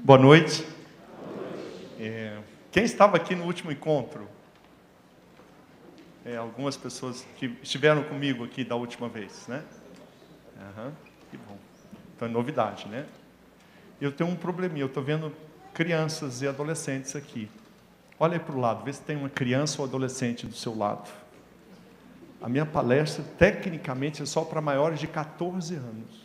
Boa noite. Quem estava aqui no último encontro? Algumas pessoas que estiveram comigo aqui da última vez, né? Que bom. Então é novidade, né? Eu tenho um probleminha, eu estou vendo crianças e adolescentes aqui. Olha aí para o lado, vê se tem uma criança ou adolescente do seu lado. A minha palestra, tecnicamente, é só para maiores de 14 anos.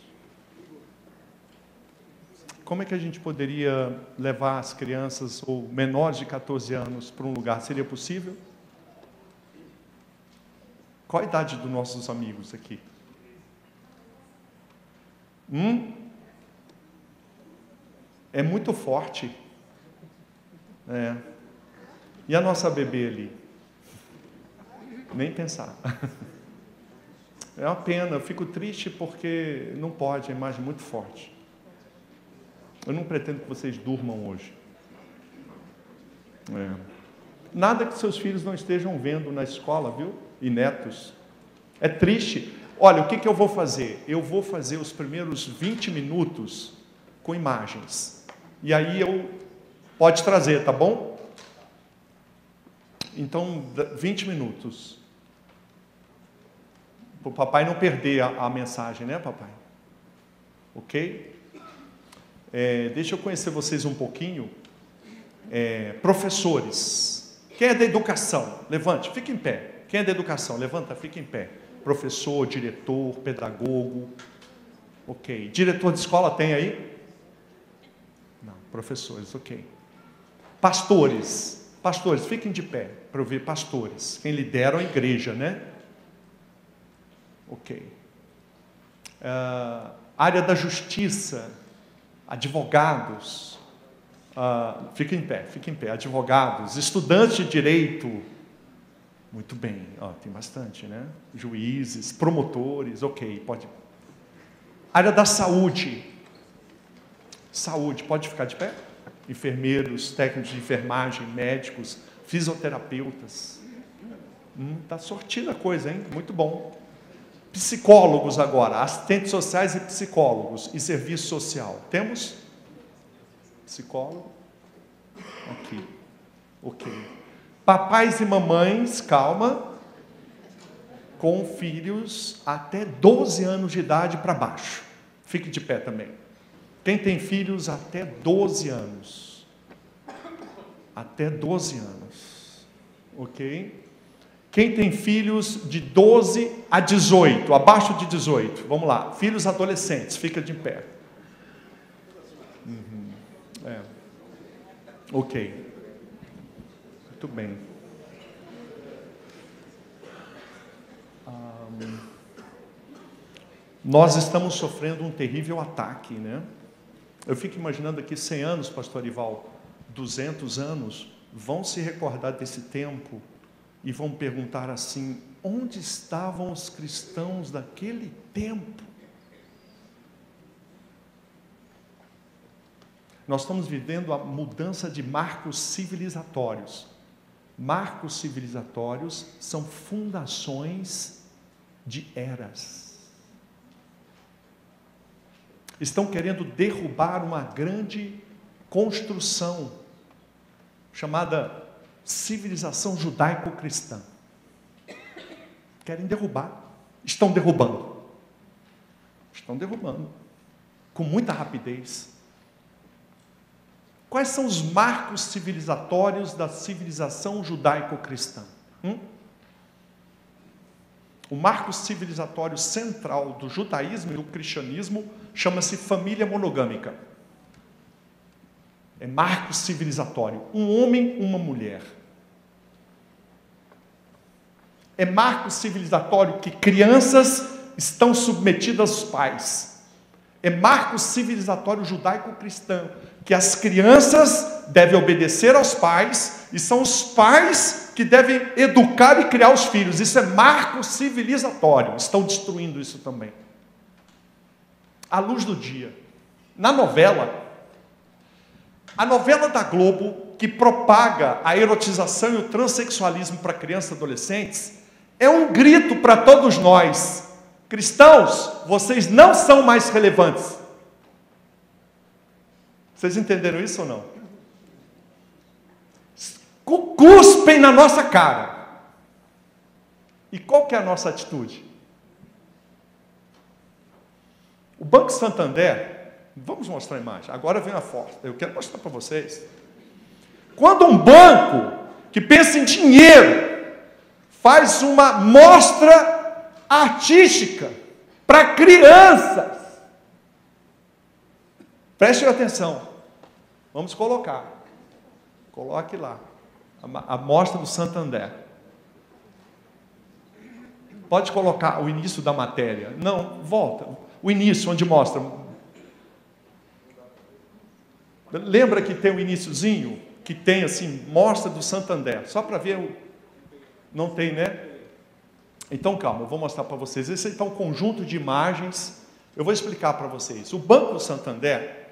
Como é que a gente poderia levar as crianças ou menores de 14 anos para um lugar? Seria possível? Qual a idade dos nossos amigos aqui? É muito forte. E a nossa bebê ali? Nem pensar. É uma pena, eu fico triste porque não pode, a imagem é muito forte. Eu não pretendo que vocês durmam hoje. Nada que seus filhos não estejam vendo na escola, viu? E netos. É triste. Olha, o que eu vou fazer? Eu vou fazer os primeiros 20 minutos com imagens. E aí pode trazer, tá bom? Então, 20 minutos. Para o papai não perder a mensagem, né, papai? Ok? Deixa eu conhecer vocês um pouquinho. Professores. Quem é da educação? Levante, fique em pé. Quem é da educação? Levanta, fique em pé. Professor, diretor, pedagogo. Ok. Diretor de escola tem aí? Não, professores, ok. Pastores. Pastores, fiquem de pé para eu ver pastores. Quem lideram a igreja, né? Ok. Área da justiça. Advogados, fiquem em pé, advogados, estudantes de direito, muito bem, tem bastante, né? Juízes, promotores, ok, pode. Área da saúde, pode ficar de pé? Enfermeiros, técnicos de enfermagem, médicos, fisioterapeutas, tá sortida a coisa, hein? Muito bom. Psicólogos agora, assistentes sociais e psicólogos e serviço social. Temos? Psicólogo? Aqui. Ok. Papais e mamães, calma, com filhos até 12 anos de idade para baixo. Fique de pé também. Quem tem filhos até 12 anos? Até 12 anos. Ok? Quem tem filhos de 12 a 18, abaixo de 18, vamos lá, filhos adolescentes, fica de pé. Ok. Muito bem. Nós estamos sofrendo um terrível ataque, né? Eu fico imaginando aqui 100 anos, pastor Arival, 200 anos, vão se recordar desse tempo e vão perguntar assim: onde estavam os cristãos daquele tempo? Nós estamos vivendo a mudança de marcos civilizatórios. Marcos civilizatórios são fundações de eras. Estão querendo derrubar uma grande construção chamada civilização judaico-cristã. Querem derrubar. Estão derrubando. Com muita rapidez. Quais são os marcos civilizatórios da civilização judaico-cristã? O marco civilizatório central do judaísmo e do cristianismo chama-se família monogâmica. É marco civilizatório. Um homem, uma mulher. É marco civilizatório que crianças estão submetidas aos pais. É marco civilizatório judaico-cristão que as crianças devem obedecer aos pais e são os pais que devem educar e criar os filhos. Isso é marco civilizatório. Estão destruindo isso também. À luz do dia. Na novela, a novela da Globo, que propaga a erotização e o transexualismo para crianças e adolescentes, é um grito para todos nós. Cristãos, vocês não são mais relevantes. Vocês entenderam isso ou não? Cuspem na nossa cara. E qual que é a nossa atitude? O Banco Santander, vamos mostrar a imagem, agora vem a foto, eu quero mostrar para vocês. Quando um banco que pensa em dinheiro faz uma mostra artística para crianças, prestem atenção, vamos colocar, coloque lá, a mostra do Santander. Pode colocar o início da matéria. Não, volta. O início, onde mostra. Lembra que tem o iniciozinho? Que tem assim, mostra do Santander. Só para ver o... Não tem, né? Então, calma, eu vou mostrar para vocês. Esse é um conjunto de imagens. Eu vou explicar para vocês. O Banco do Santander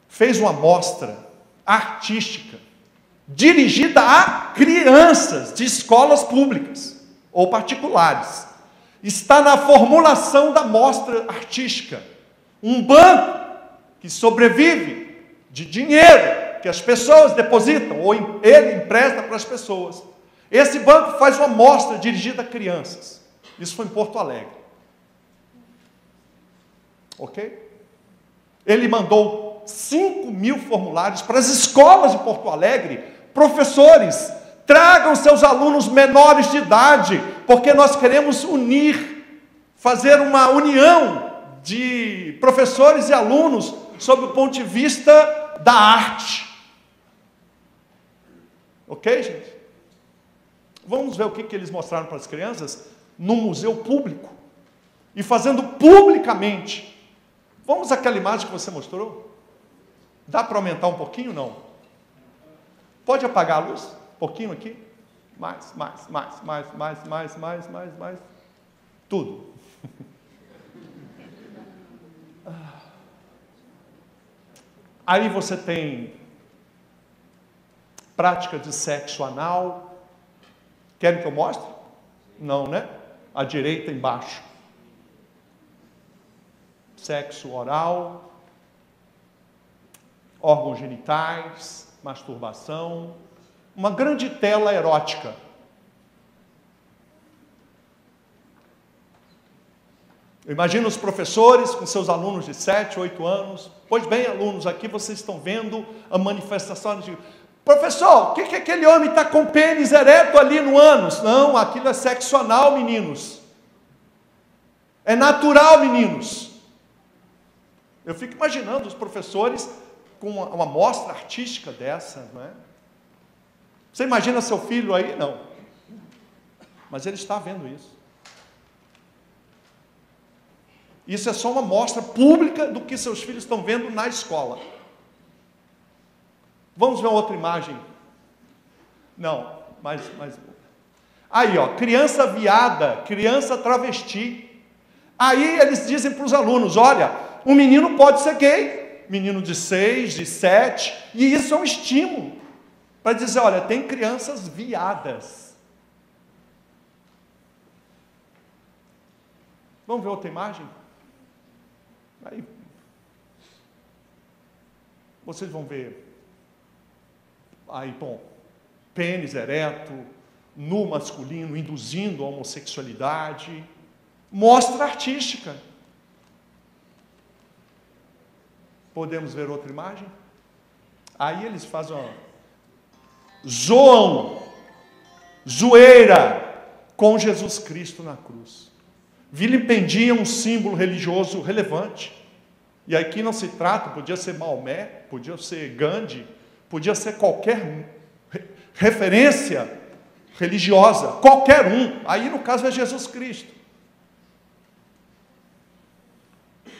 fez uma mostra artística dirigida a crianças de escolas públicas ou particulares. Está na formulação da mostra artística. Um banco que sobrevive de dinheiro que as pessoas depositam, ou ele empresta para as pessoas. Esse banco faz uma mostra dirigida a crianças. Isso foi em Porto Alegre. Ok? Ele mandou 5.000 formulários para as escolas de Porto Alegre. Professores, tragam seus alunos menores de idade, porque nós queremos fazer uma união de professores e alunos sob o ponto de vista da arte. Ok, gente? Vamos ver o que eles mostraram para as crianças no museu público e fazendo publicamente. Vamos àquela imagem que você mostrou? Dá para aumentar um pouquinho? Não. Pode apagar a luz? Um pouquinho aqui? Mais. Tudo. Aí você tem prática de sexo anal. Querem que eu mostre? Não, né? À direita embaixo. Sexo oral, órgãos genitais, masturbação, uma grande tela erótica. Eu imagino os professores com seus alunos de 7, 8 anos. Pois bem, alunos, aqui vocês estão vendo a manifestação de... Professor, o que aquele homem está com pênis ereto ali no ânus? Não, aquilo é sexo anal, meninos. É natural, meninos. Eu fico imaginando os professores com uma mostra artística dessa, não é? Você imagina seu filho aí? Não. Mas ele está vendo isso. Isso é só uma mostra pública do que seus filhos estão vendo na escola. Vamos ver outra imagem? Não, mas... Aí, ó, criança viada, criança travesti. Aí eles dizem para os alunos, olha, um menino pode ser gay, menino de 6, de 7, e isso é um estímulo para dizer, olha, tem crianças viadas. Vamos ver outra imagem? Aí, vocês vão ver, aí, bom, pênis ereto, nu masculino, induzindo a homossexualidade, mostra artística. Podemos ver outra imagem? Aí eles fazem uma... zoeira com Jesus Cristo na cruz. Vilipendiam um símbolo religioso relevante. E aqui não se trata, podia ser Maomé, podia ser Gandhi, podia ser qualquer referência religiosa, qualquer um. Aí no caso é Jesus Cristo.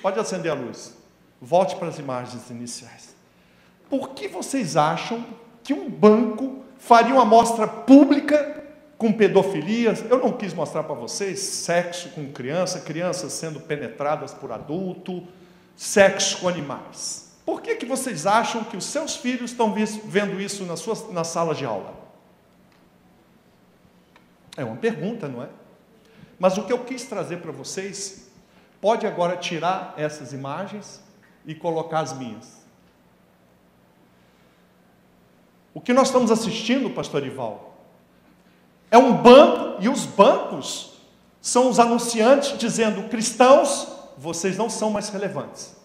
Pode acender a luz. Volte para as imagens iniciais. Por que vocês acham que um banco faria uma amostra pública com pedofilia? Eu não quis mostrar para vocês sexo com criança, crianças sendo penetradas por adulto, sexo com animais. Por que vocês acham que os seus filhos estão vendo isso na sala de aula? É uma pergunta, não é? Mas o que eu quis trazer para vocês, pode agora tirar essas imagens e colocar as minhas. O que nós estamos assistindo, pastor Ival, é um banco, e os bancos são os anunciantes dizendo: cristãos, vocês não são mais relevantes.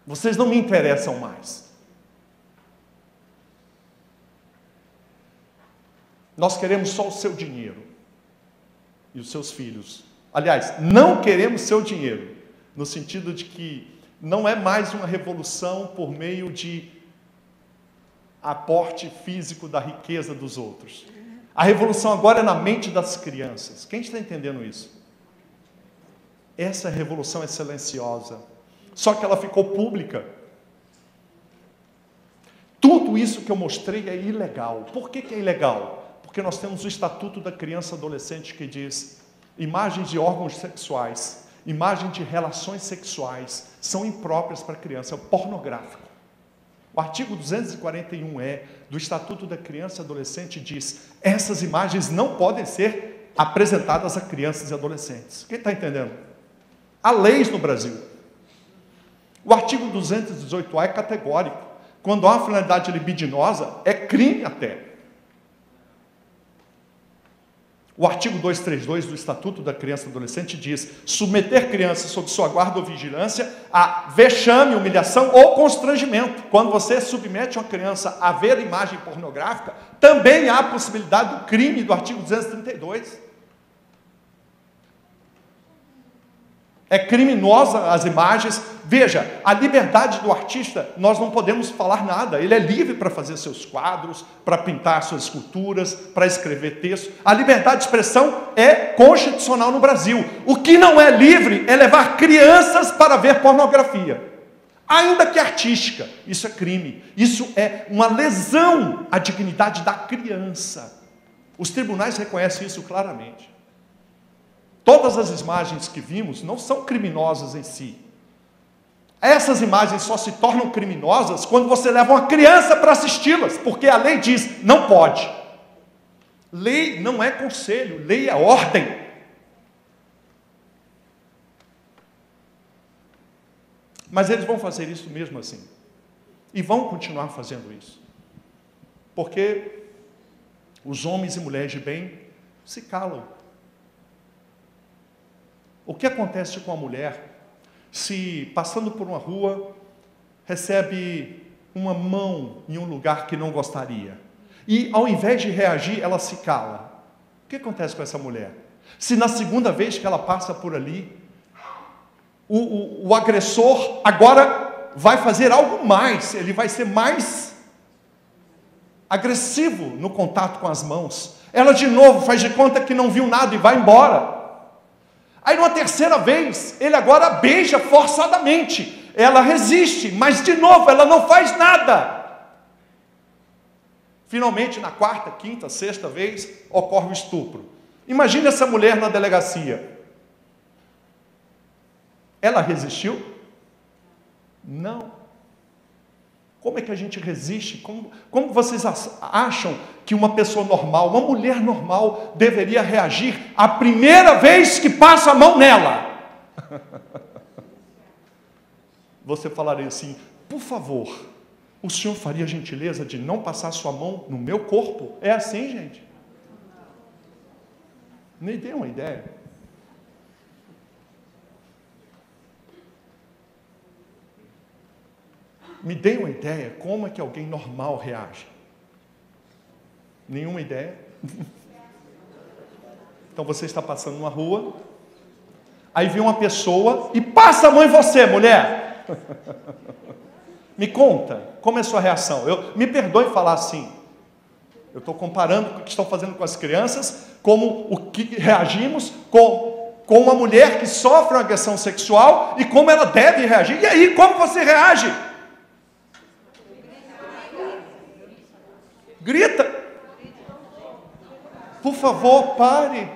Vocês não me interessam mais. Nós queremos só o seu dinheiro e os seus filhos. Aliás, não queremos seu dinheiro, no sentido de que não é mais uma revolução por meio de aporte físico da riqueza dos outros. A revolução agora é na mente das crianças. Quem está entendendo isso? Essa revolução é silenciosa, só que ela ficou pública. Tudo isso que eu mostrei é ilegal. Por que é ilegal? Porque nós temos o Estatuto da Criança e Adolescente que diz: imagens de órgãos sexuais, imagens de relações sexuais são impróprias para a criança, é pornográfico. O artigo 241E do Estatuto da Criança e Adolescente diz: essas imagens não podem ser apresentadas a crianças e adolescentes. Quem está entendendo? Há leis no Brasil. O artigo 218A é categórico. Quando há uma finalidade libidinosa, é crime até. O artigo 232 do Estatuto da Criança e Adolescente diz: submeter criança sob sua guarda ou vigilância a vexame, humilhação ou constrangimento. Quando você submete uma criança a ver imagem pornográfica, também há a possibilidade do crime do artigo 232. É criminosa as imagens. Veja, a liberdade do artista, nós não podemos falar nada. Ele é livre para fazer seus quadros, para pintar suas esculturas, para escrever texto. A liberdade de expressão é constitucional no Brasil. O que não é livre é levar crianças para ver pornografia. Ainda que artística, isso é crime. Isso é uma lesão à dignidade da criança. Os tribunais reconhecem isso claramente. Todas as imagens que vimos não são criminosas em si. Essas imagens só se tornam criminosas quando você leva uma criança para assisti-las, porque a lei diz: não pode. Lei não é conselho, lei é ordem. Mas eles vão fazer isso mesmo assim. E vão continuar fazendo isso. Porque os homens e mulheres de bem se calam. O que acontece com a mulher se, passando por uma rua, recebe uma mão em um lugar que não gostaria? E, ao invés de reagir, ela se cala. O que acontece com essa mulher? Se na segunda vez que ela passa por ali, o agressor agora vai fazer algo mais, ele vai ser mais agressivo no contato com as mãos. Ela de novo faz de conta que não viu nada e vai embora. Aí, numa terceira vez, ele agora beija forçadamente. Ela resiste, mas de novo, ela não faz nada. Finalmente, na quarta, quinta, sexta vez, ocorre o estupro. Imagine essa mulher na delegacia. Ela resistiu? Não. Como é que a gente resiste? Como vocês acham que uma pessoa normal, uma mulher normal, deveria reagir a primeira vez que passa a mão nela? Você falaria assim: por favor, o senhor faria a gentileza de não passar sua mão no meu corpo? É assim, gente? Me dê uma ideia. Me dê uma ideia como é que alguém normal reage. Nenhuma ideia? Então você está passando numa rua, aí vem uma pessoa e passa a mão em você, mulher. Me conta, como é a sua reação? Me perdoe falar assim. Eu estou comparando com o que estão fazendo com as crianças, como o que reagimos com uma mulher que sofre uma agressão sexual e como ela deve reagir. E aí, como você reage? Grita. Por favor, pare.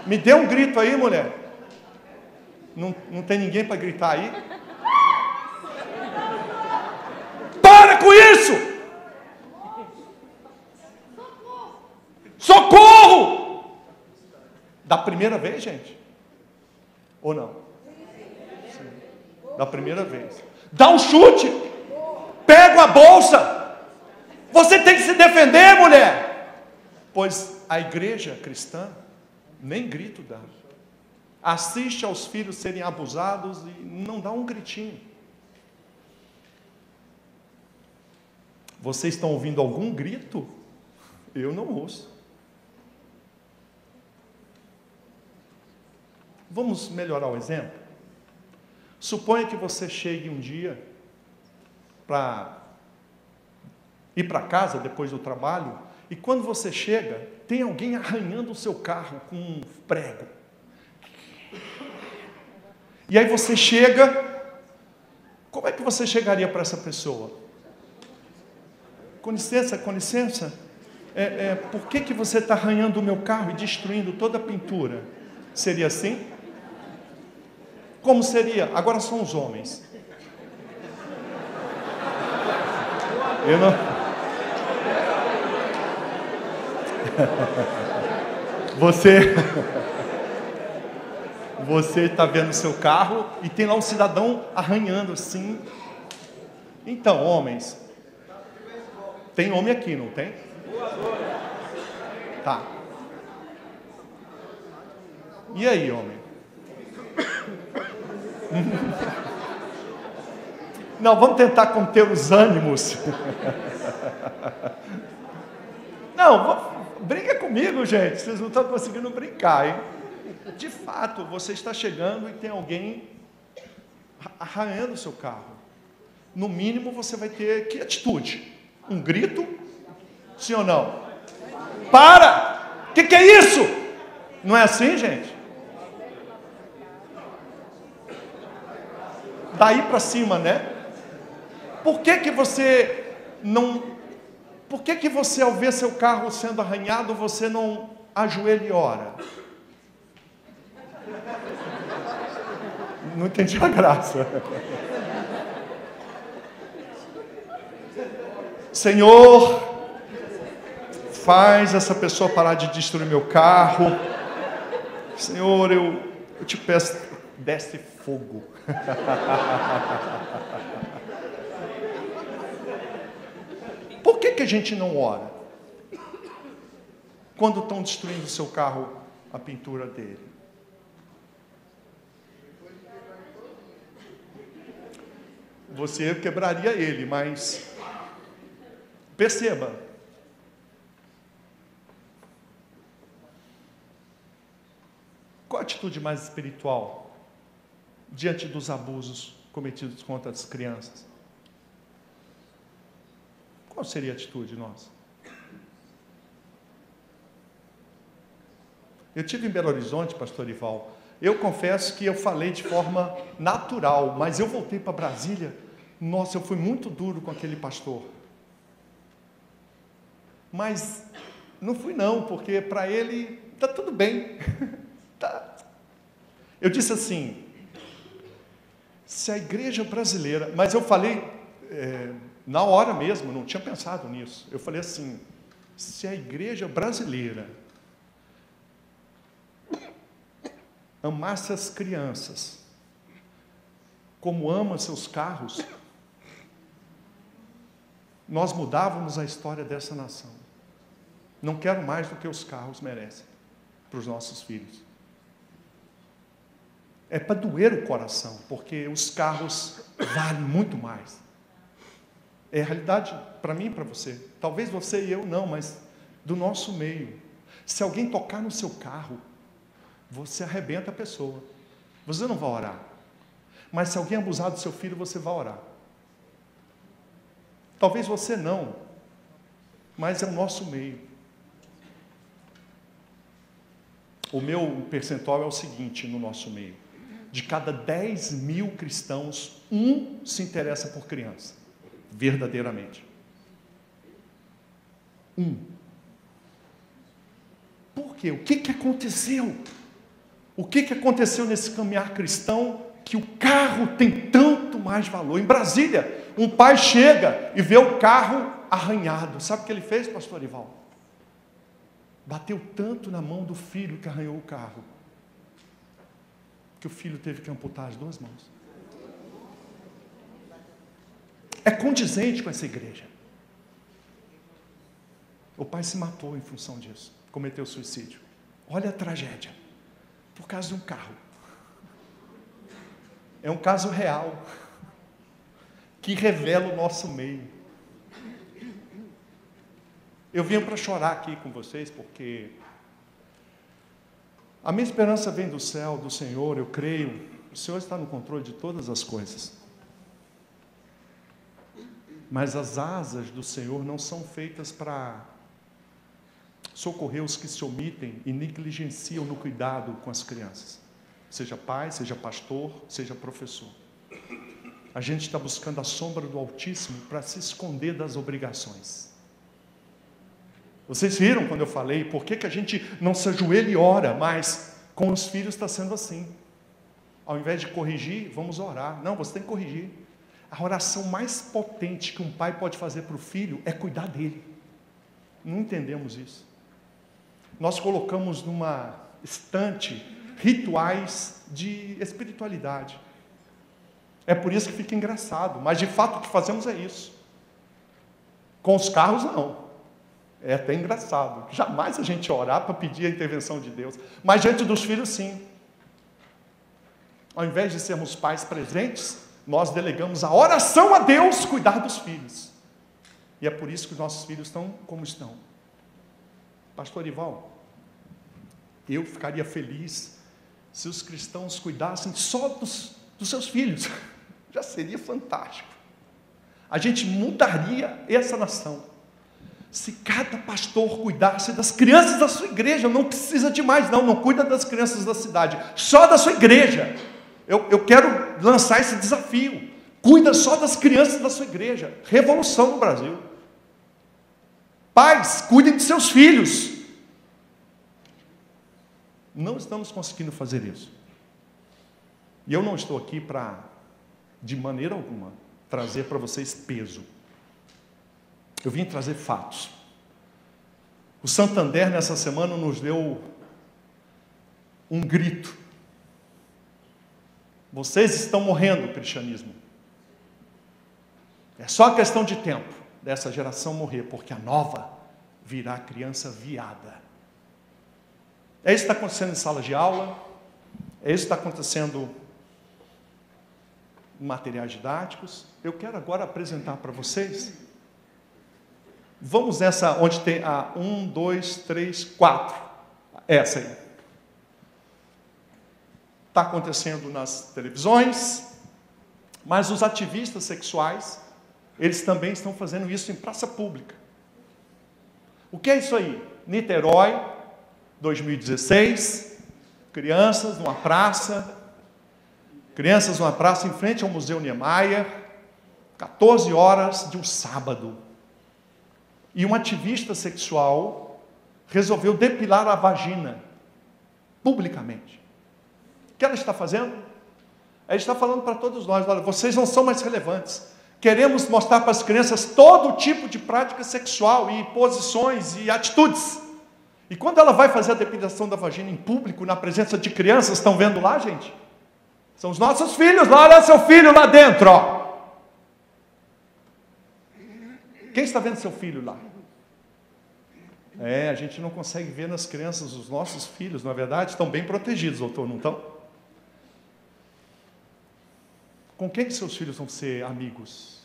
Me dê um grito aí, mulher. Não tem ninguém para gritar aí? Para com isso! Socorro! Da primeira vez, gente? Ou não? Sim. Da primeira vez. Dá um chute. Pega a bolsa. Você tem que se defender, mulher. Pois a igreja cristã nem grito dá. Assiste aos filhos serem abusados e não dá um gritinho. Vocês estão ouvindo algum grito? Eu não ouço. Vamos melhorar o exemplo? Suponha que você chegue um dia para ir para casa depois do trabalho, e quando você chega, tem alguém arranhando o seu carro com um prego. E aí você chega, como é que você chegaria para essa pessoa? Com licença, por que você está arranhando o meu carro e destruindo toda a pintura? Seria assim? Como seria? Agora são os homens. Eu não... Você está vendo o seu carro e tem lá um cidadão arranhando assim. Então, homens, tem homem aqui, não tem? Tá. E aí, homem? Não, vamos tentar conter os ânimos. Não, briga comigo, gente. Vocês não estão conseguindo brincar, hein? De fato, você está chegando e tem alguém arranhando o seu carro. No mínimo, você vai ter que atitude? Um grito? Sim ou não? Para! O que é isso? Não é assim, gente? Daí para cima, né? Por que você não... Por que você, ao ver seu carro sendo arranhado, você não ajoelha e ora? Não entendi a graça. Senhor, faz essa pessoa parar de destruir meu carro. Senhor, eu te peço, desce fogo. Por que a gente não ora? Quando estão destruindo o seu carro, a pintura dele. Você quebraria ele, mas perceba. Qual a atitude mais espiritual diante dos abusos cometidos contra as crianças? Qual seria a atitude nossa? Eu estive em Belo Horizonte, pastor Ival. Eu confesso que eu falei de forma natural, mas eu voltei para Brasília. Nossa, eu fui muito duro com aquele pastor. Mas não fui não, porque para ele está tudo bem. Tá. Eu disse assim, se a igreja brasileira... Mas eu falei na hora mesmo, não tinha pensado nisso. Eu falei assim, se a igreja brasileira amasse as crianças como ama seus carros, nós mudávamos a história dessa nação. Não quero mais do que os carros merecem para os nossos filhos. É para doer o coração, porque os carros valem muito mais. É a realidade para mim e para você. Talvez você e eu não, mas do nosso meio. Se alguém tocar no seu carro, você arrebenta a pessoa. Você não vai orar. Mas se alguém abusar do seu filho, você vai orar. Talvez você não, mas é o nosso meio. O meu percentual é o seguinte no nosso meio. De cada 10 mil cristãos, 1 se interessa por criança. Verdadeiramente. 1. Por quê? O que aconteceu? O que aconteceu nesse caminhar cristão que o carro tem tanto mais valor? Em Brasília, um pai chega e vê o carro arranhado. Sabe o que ele fez, pastor Ival? Bateu tanto na mão do filho que arranhou o carro. que o filho teve que amputar as 2 mãos. É condizente com essa igreja. O pai se matou em função disso, cometeu suicídio. Olha a tragédia, por causa de um carro. É um caso real, que revela o nosso meio. Eu vim para chorar aqui com vocês, porque a minha esperança vem do céu, do Senhor, eu creio. O Senhor está no controle de todas as coisas. Mas as asas do Senhor não são feitas para socorrer os que se omitem e negligenciam no cuidado com as crianças. Seja pai, seja pastor, seja professor. A gente está buscando a sombra do Altíssimo para se esconder das obrigações. Vocês viram quando eu falei, por que a gente não se ajoelha e ora, mas com os filhos está sendo assim. Ao invés de corrigir, vamos orar. Não, você tem que corrigir. A oração mais potente que um pai pode fazer para o filho é cuidar dele. Não entendemos isso. Nós colocamos numa estante rituais de espiritualidade. É por isso que fica engraçado, mas de fato o que fazemos é isso. Com os carros não. É até engraçado. Jamais a gente orar para pedir a intervenção de Deus, mas diante dos filhos sim. Ao invés de sermos pais presentes, nós delegamos a oração a Deus cuidar dos filhos. E é por isso que os nossos filhos estão como estão. Pastor Ival, eu ficaria feliz se os cristãos cuidassem só dos seus filhos. Já seria fantástico. A gente mudaria essa nação. Se cada pastor cuidasse das crianças da sua igreja, não precisa de mais não cuida das crianças da cidade, só da sua igreja. Eu quero lançar esse desafio. Cuida só das crianças da sua igreja. Revolução no Brasil. Pais, cuidem de seus filhos. Não estamos conseguindo fazer isso. E eu não estou aqui para, de maneira alguma, trazer para vocês peso. Eu vim trazer fatos. O Santander, nessa semana, nos deu um grito. Vocês estão morrendo, cristianismo. É só questão de tempo dessa geração morrer, porque a nova virá criança viada. É isso que está acontecendo em sala de aula, é isso que está acontecendo em materiais didáticos. Eu quero agora apresentar para vocês. Vamos nessa, onde tem a 1, 2, 3, 4. Essa aí. Está acontecendo nas televisões, mas os ativistas sexuais, eles também estão fazendo isso em praça pública. O que é isso aí? Niterói, 2016, crianças numa praça em frente ao Museu Niemeyer, 14 horas de um sábado. E um ativista sexual resolveu depilar a vagina, publicamente. O que ela está fazendo? Ela está falando para todos nós, olha, vocês não são mais relevantes. Queremos mostrar para as crianças todo tipo de prática sexual e posições e atitudes. E quando ela vai fazer a depilação da vagina em público, na presença de crianças, estão vendo lá, gente? São os nossos filhos lá, olha seu filho lá dentro, ó. Quem está vendo seu filho lá? A gente não consegue ver nas crianças os nossos filhos, na verdade, estão bem protegidos, doutor, não estão? Com quem que seus filhos vão ser amigos?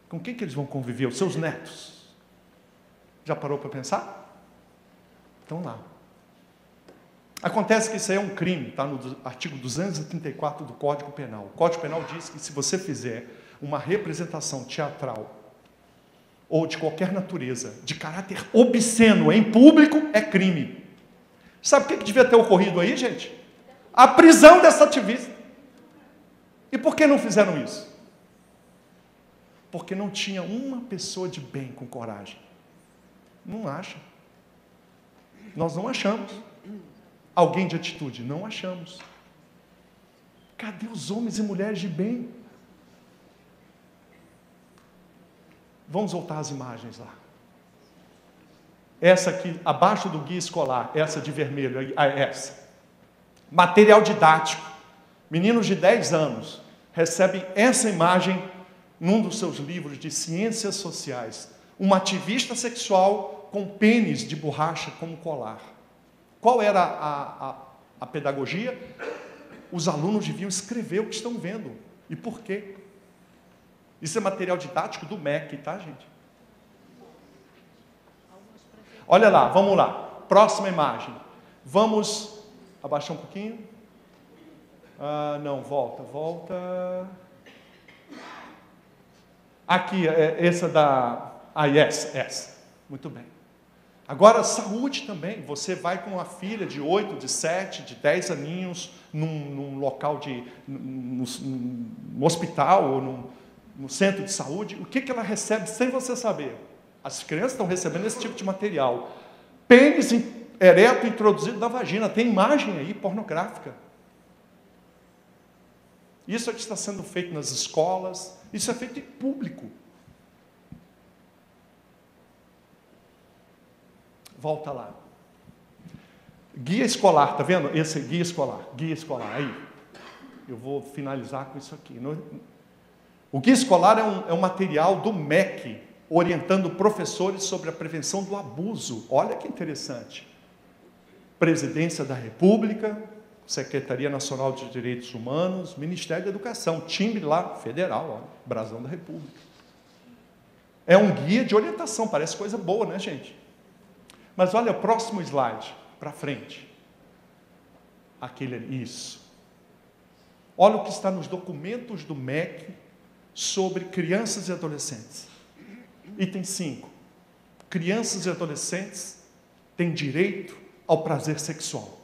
Com quem que eles vão conviver? Os seus netos? Já parou para pensar? Estão lá. Acontece que isso aí é um crime, está no artigo 234 do Código Penal. O Código Penal diz que se você fizer uma representação teatral ou de qualquer natureza, de caráter obsceno em público, é crime. Sabe o que devia ter ocorrido aí, gente? A prisão dessa ativista. E por que não fizeram isso? Porque não tinha uma pessoa de bem com coragem. Não acha. Nós não achamos. Alguém de atitude? Não achamos. Cadê os homens e mulheres de bem? Vamos voltar às imagens lá. Essa aqui, abaixo do guia escolar, essa de vermelho, essa. Material didático. Meninos de 10 anos recebem essa imagem num dos seus livros de ciências sociais. Uma ativista sexual com pênis de borracha como colar. Qual era a pedagogia? Os alunos deviam escrever o que estão vendo. E por quê? Isso é material didático do MEC, tá, gente? Olha lá, vamos lá. Próxima imagem. Vamos abaixar um pouquinho. Não, volta. Aqui, essa da... essa. Muito bem. Agora, saúde também. Você vai com uma filha de 8, de 7, de 10 aninhos, num local no hospital ou no centro de saúde. O que ela recebe sem você saber? As crianças estão recebendo esse tipo de material. Pênis ereto introduzido na vagina. Tem imagem aí pornográfica. Isso é que está sendo feito nas escolas. Isso é feito em público. Volta lá. Guia escolar, tá vendo? Esse é guia escolar. Aí. Eu vou finalizar com isso aqui. O guia escolar é um material do MEC, orientando professores sobre a prevenção do abuso. Olha que interessante. Presidência da República, Secretaria Nacional de Direitos Humanos, Ministério da Educação, timbre lá, federal, ó, brasão da República. É um guia de orientação, parece coisa boa, né, gente? Mas olha o próximo slide, para frente. Aquele ali, isso. Olha o que está nos documentos do MEC sobre crianças e adolescentes. Item 5. Crianças e adolescentes têm direito ao prazer sexual.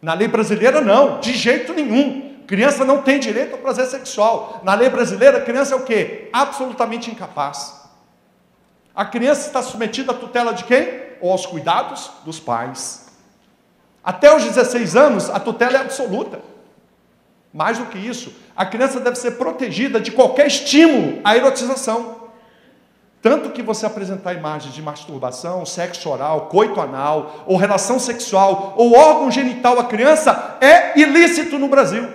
Na lei brasileira, não, de jeito nenhum. Criança não tem direito ao prazer sexual. Na lei brasileira, criança é o quê? Absolutamente incapaz. A criança está submetida à tutela de quem? Ou aos cuidados dos pais. Até os 16 anos, a tutela é absoluta. Mais do que isso, a criança deve ser protegida de qualquer estímulo à erotização. Tanto que você apresentar imagens de masturbação, sexo oral, coito anal, ou relação sexual, ou órgão genital à criança, é ilícito no Brasil.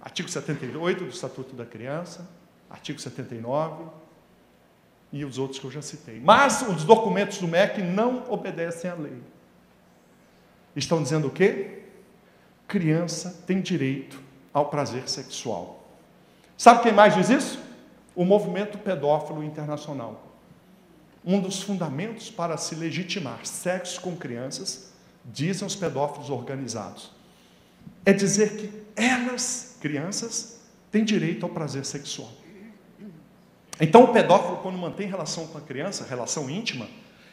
Artigo 78 do Estatuto da Criança, artigo 79, e os outros que eu já citei. Mas os documentos do MEC não obedecem à lei. Estão dizendo o quê? Criança tem direito ao prazer sexual. Sabe quem mais diz isso? O movimento pedófilo internacional. Um dos fundamentos para se legitimar sexo com crianças, dizem os pedófilos organizados, é dizer que elas, crianças, têm direito ao prazer sexual. Então o pedófilo, quando mantém relação com a criança, relação íntima,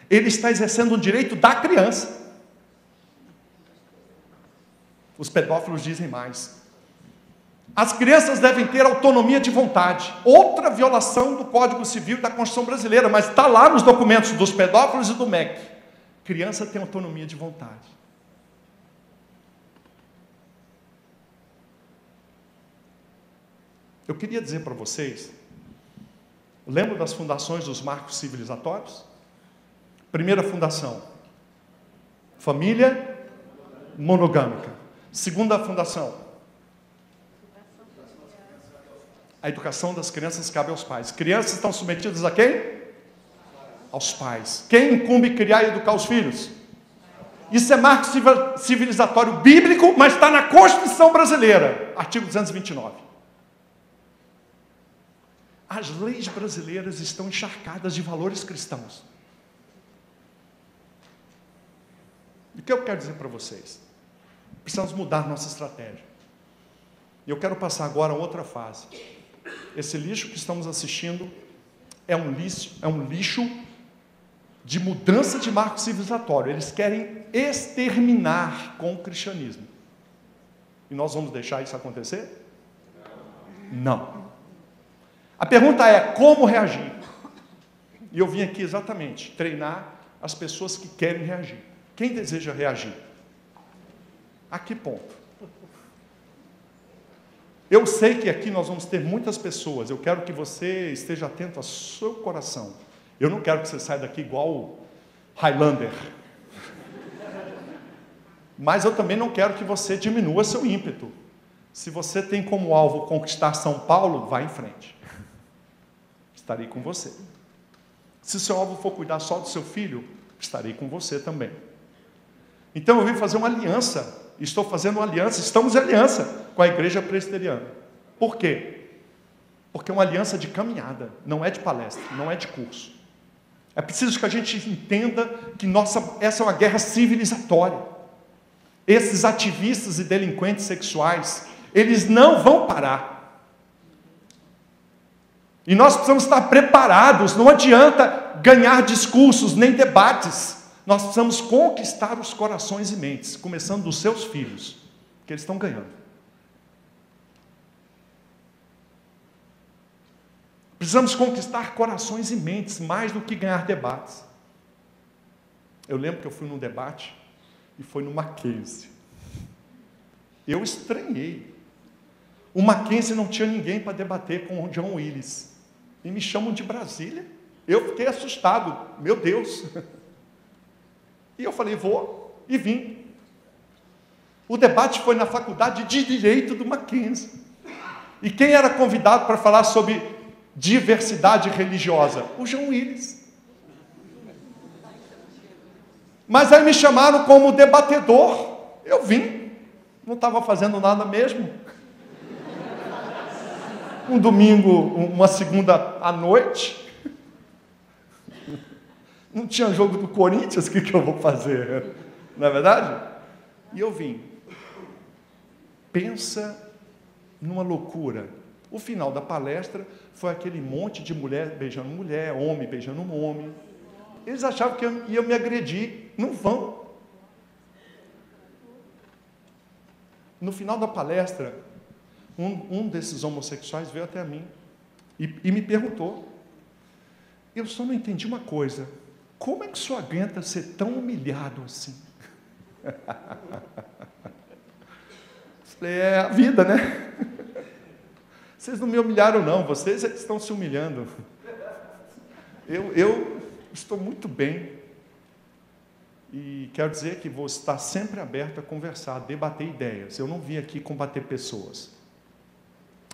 ele está exercendo um direito da criança. Os pedófilos dizem mais. As crianças devem ter autonomia de vontade. Outra violação do Código Civil e da Constituição Brasileira, mas está lá nos documentos dos pedófilos e do MEC. Criança tem autonomia de vontade. Eu queria dizer para vocês, lembra das fundações dos marcos civilizatórios? Primeira fundação, família monogâmica. Segunda fundação, a educação das crianças cabe aos pais. Crianças estão submetidas a quem? Aos pais. Quem incumbe criar e educar os filhos? Isso é marco civilizatório bíblico, mas está na Constituição brasileira, artigo 229. As leis brasileiras estão encharcadas de valores cristãos. E o que eu quero dizer para vocês? Precisamos mudar nossa estratégia. E eu quero passar agora a outra fase. Esse lixo que estamos assistindo é um lixo de mudança de marco civilizatório. Eles querem exterminar com o cristianismo. E nós vamos deixar isso acontecer? Não. A pergunta é, como reagir? E eu vim aqui exatamente treinar as pessoas que querem reagir. Quem deseja reagir? A que ponto? Eu sei que aqui nós vamos ter muitas pessoas. Eu quero que você esteja atento ao seu coração. Eu não quero que você saia daqui igual o Highlander. Mas eu também não quero que você diminua seu ímpeto. Se você tem como alvo conquistar São Paulo, vá em frente. Estarei com você. Se seu alvo for cuidar só do seu filho, estarei com você também. Então eu vim fazer uma aliança. Estou fazendo uma aliança, estamos em aliança com a igreja presbiteriana. Por quê? Porque é uma aliança de caminhada, não é de palestra, não é de curso. É preciso que a gente entenda que essa é uma guerra civilizatória. Esses ativistas e delinquentes sexuais, eles não vão parar. E nós precisamos estar preparados, não adianta ganhar discursos nem debates. Nós precisamos conquistar os corações e mentes, começando dos seus filhos, que eles estão ganhando. Precisamos conquistar corações e mentes, mais do que ganhar debates. Eu lembro que eu fui num debate, e foi no Mackenzie. Eu estranhei. O Mackenzie não tinha ninguém para debater com o John Willis. E me chamam de Brasília. Eu fiquei assustado. Meu Deus. E eu falei, vou. E vim. O debate foi na faculdade de Direito do Mackenzie. E quem era convidado para falar sobre diversidade religiosa? O John Willis. Mas aí me chamaram como debatedor. Eu vim. Não estava fazendo nada mesmo. Um domingo, uma segunda à noite. Não tinha jogo do Corinthians, o que eu vou fazer? Não é verdade? E eu vim. Pensa numa loucura. O final da palestra foi aquele monte de mulher beijando mulher, homem beijando homem. Eles achavam que iam me agredir. Não vão. No final da palestra, um desses homossexuais veio até mim e me perguntou. Eu só não entendi uma coisa. Como é que o senhor aguenta ser tão humilhado assim? Falei, é a vida, né? Vocês não me humilharam não, vocês é que estão se humilhando. Eu estou muito bem. E quero dizer que vou estar sempre aberto a conversar, a debater ideias. Eu não vim aqui combater pessoas.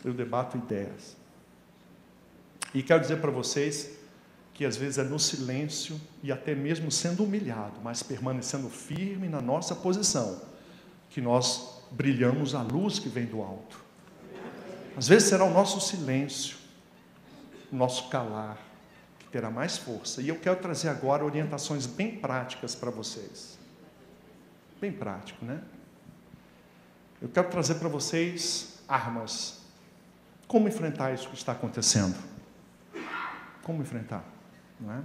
Eu debato ideias. E quero dizer para vocês que às vezes é no silêncio e até mesmo sendo humilhado, mas permanecendo firme na nossa posição, que nós brilhamos a luz que vem do alto. Às vezes será o nosso silêncio, o nosso calar, que terá mais força. E eu quero trazer agora orientações bem práticas para vocês. Bem prático, né? Eu quero trazer para vocês armas. Como enfrentar isso que está acontecendo? Como enfrentar? Não é?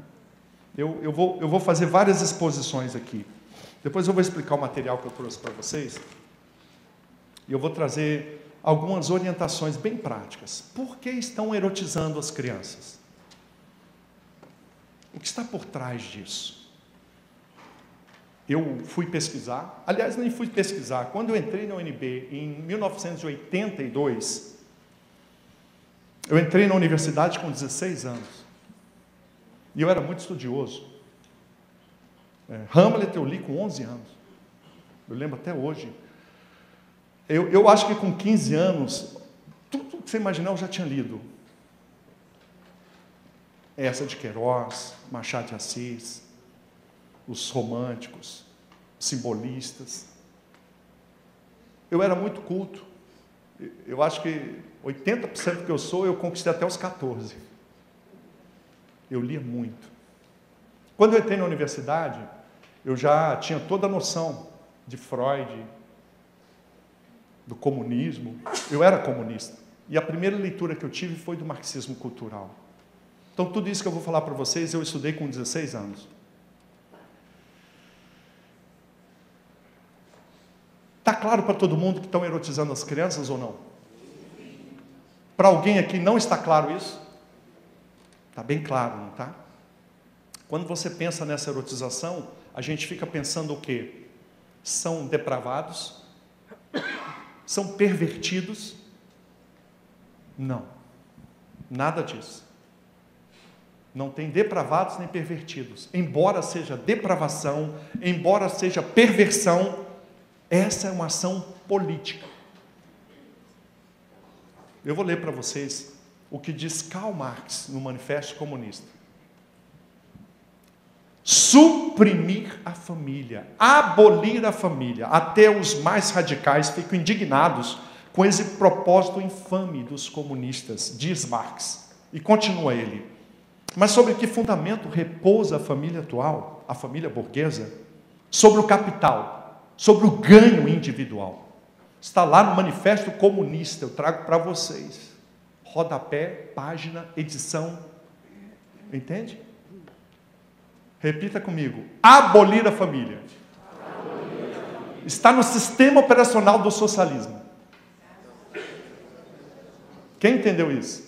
Eu vou fazer várias exposições aqui. Depois eu vou explicar o material que eu trouxe para vocês. E eu vou trazer algumas orientações bem práticas. Por que estão erotizando as crianças? O que está por trás disso? Eu fui pesquisar, aliás, nem fui pesquisar. Quando eu entrei na UNB, em 1982, eu entrei na universidade com 16 anos. E eu era muito estudioso. Hamlet eu li com 11 anos. Eu lembro até hoje. Eu acho que com 15 anos, tudo que você imaginar eu já tinha lido. Essa de Queiroz, Machado de Assis, os românticos, simbolistas. Eu era muito culto. Eu acho que 80% do que eu sou, eu conquistei até os 14. Eu lia muito. Quando eu entrei na universidade, eu já tinha toda a noção de Freud, do comunismo. Eu era comunista. E a primeira leitura que eu tive foi do marxismo cultural. Então, tudo isso que eu vou falar para vocês, eu estudei com 16 anos. Está claro para todo mundo que estão erotizando as crianças ou não? Para alguém aqui não está claro isso? Está bem claro, não está? Quando você pensa nessa erotização, a gente fica pensando o quê? São depravados? São pervertidos? Não. Nada disso. Não tem depravados nem pervertidos. Embora seja depravação, embora seja perversão, Essa é uma ação política. Eu vou ler para vocês o que diz Karl Marx no Manifesto Comunista. Suprimir a família, abolir a família. Até os mais radicais ficam indignados com esse propósito infame dos comunistas, diz Marx. E continua ele. Mas sobre que fundamento repousa a família atual, a família burguesa? Sobre o capital, sobre o ganho individual. Está lá no Manifesto Comunista, eu trago para vocês. Rodapé, página, edição. Entende? Repita comigo. Abolir a família. Está no sistema operacional do socialismo. Quem entendeu isso?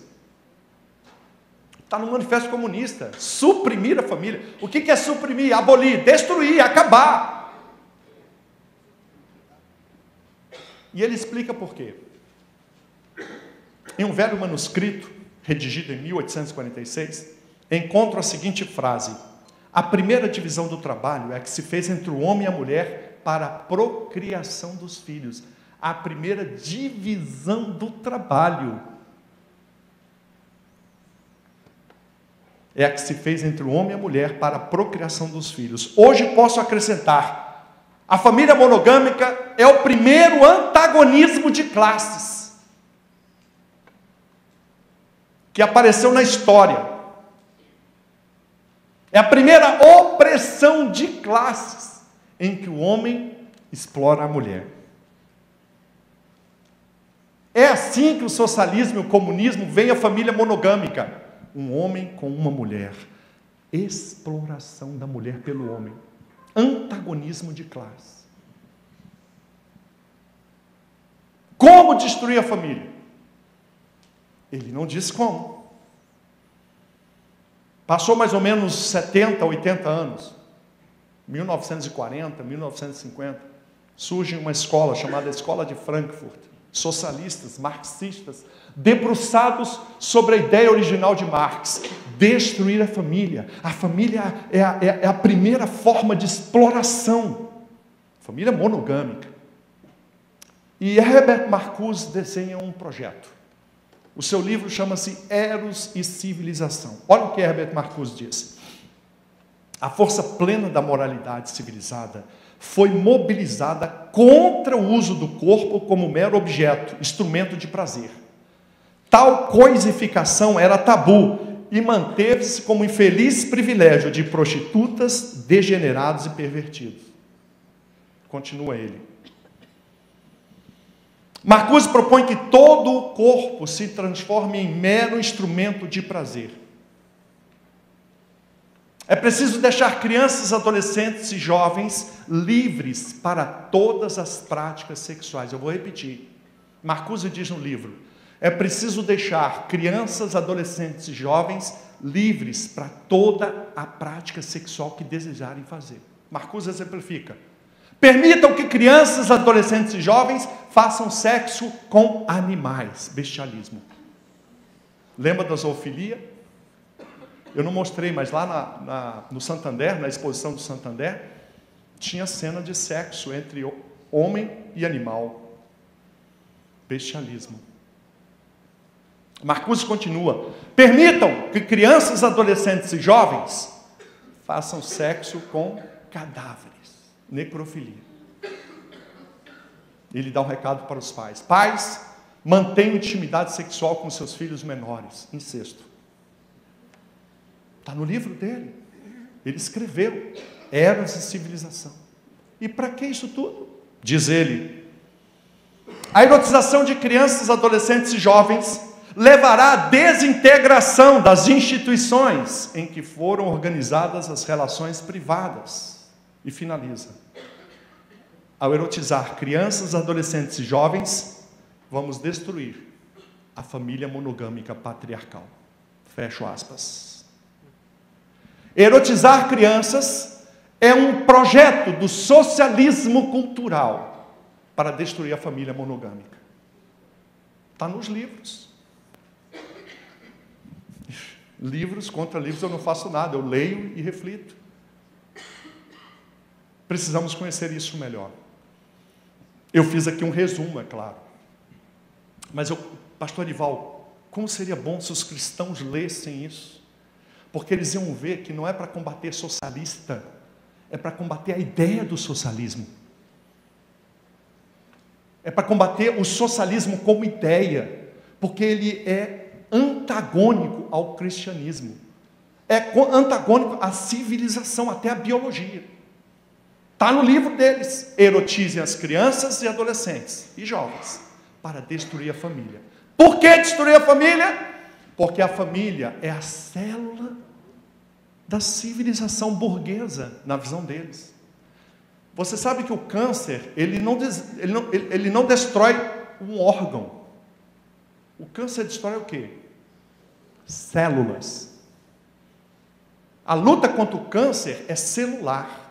Está no Manifesto Comunista. Suprimir a família. O que é suprimir? Abolir, destruir, acabar. E ele explica por quê. Em um velho manuscrito, redigido em 1846, encontro a seguinte frase: a primeira divisão do trabalho é a que se fez entre o homem e a mulher para a procriação dos filhos. A primeira divisão do trabalho é a que se fez entre o homem e a mulher para a procriação dos filhos. Hoje posso acrescentar: a família monogâmica é o primeiro antagonismo de classes que apareceu na história. É a primeira opressão de classes em que o homem explora a mulher. É assim que o socialismo e o comunismo veem a família monogâmica. Um homem com uma mulher. Exploração da mulher pelo homem. Antagonismo de classe. Como destruir a família? Ele não diz como. Passou mais ou menos 70, 80 anos. 1940, 1950. Surge uma escola chamada Escola de Frankfurt. Socialistas, marxistas, debruçados sobre a ideia original de Marx. Destruir a família. A família é a primeira forma de exploração. Família monogâmica. E Herbert Marcuse desenha um projeto. O seu livro chama-se Eros e Civilização. Olha o que Herbert Marcuse diz. A força plena da moralidade civilizada foi mobilizada contra o uso do corpo como mero objeto, instrumento de prazer. Tal coisificação era tabu e manteve-se como infeliz privilégio de prostitutas, degenerados e pervertidos. Continua ele. Marcuse propõe que todo o corpo se transforme em mero instrumento de prazer. É preciso deixar crianças, adolescentes e jovens livres para todas as práticas sexuais. Eu vou repetir. Marcuse diz no livro: é preciso deixar crianças, adolescentes e jovens livres para toda a prática sexual que desejarem fazer. Marcuse exemplifica. Permitam que crianças, adolescentes e jovens façam sexo com animais. Bestialismo. Lembra da zoofilia? Eu não mostrei, mas lá no Santander, na exposição do Santander, tinha cena de sexo entre homem e animal. Bestialismo. Marcuse continua. Permitam que crianças, adolescentes e jovens façam sexo com cadáveres. Necrofilia. Ele dá um recado para os pais. Pais, mantenham intimidade sexual com seus filhos menores. Incesto. Está no livro dele. Ele escreveu Eros e Civilização. E para que isso tudo? Diz ele. A erotização de crianças, adolescentes e jovens levará à desintegração das instituições em que foram organizadas as relações privadas. E finaliza. Ao erotizar crianças, adolescentes e jovens, vamos destruir a família monogâmica patriarcal. Fecho aspas. Erotizar crianças é um projeto do socialismo cultural para destruir a família monogâmica. Está nos livros. Livros contra livros eu não faço nada, eu leio e reflito. Precisamos conhecer isso melhor. Eu fiz aqui um resumo, é claro. Mas pastor Arival, como seria bom se os cristãos lessem isso? Porque eles iam ver que não é para combater socialista, é para combater a ideia do socialismo. É para combater o socialismo como ideia, porque ele é antagônico ao cristianismo. É antagônico à civilização, até à biologia. Está no livro deles. Erotizem as crianças e adolescentes e jovens para destruir a família. Por que destruir a família? Porque a família é a célula da civilização burguesa, na visão deles. Você sabe que o câncer, ele não destrói um órgão. O câncer destrói o quê? Células. A luta contra o câncer é celular.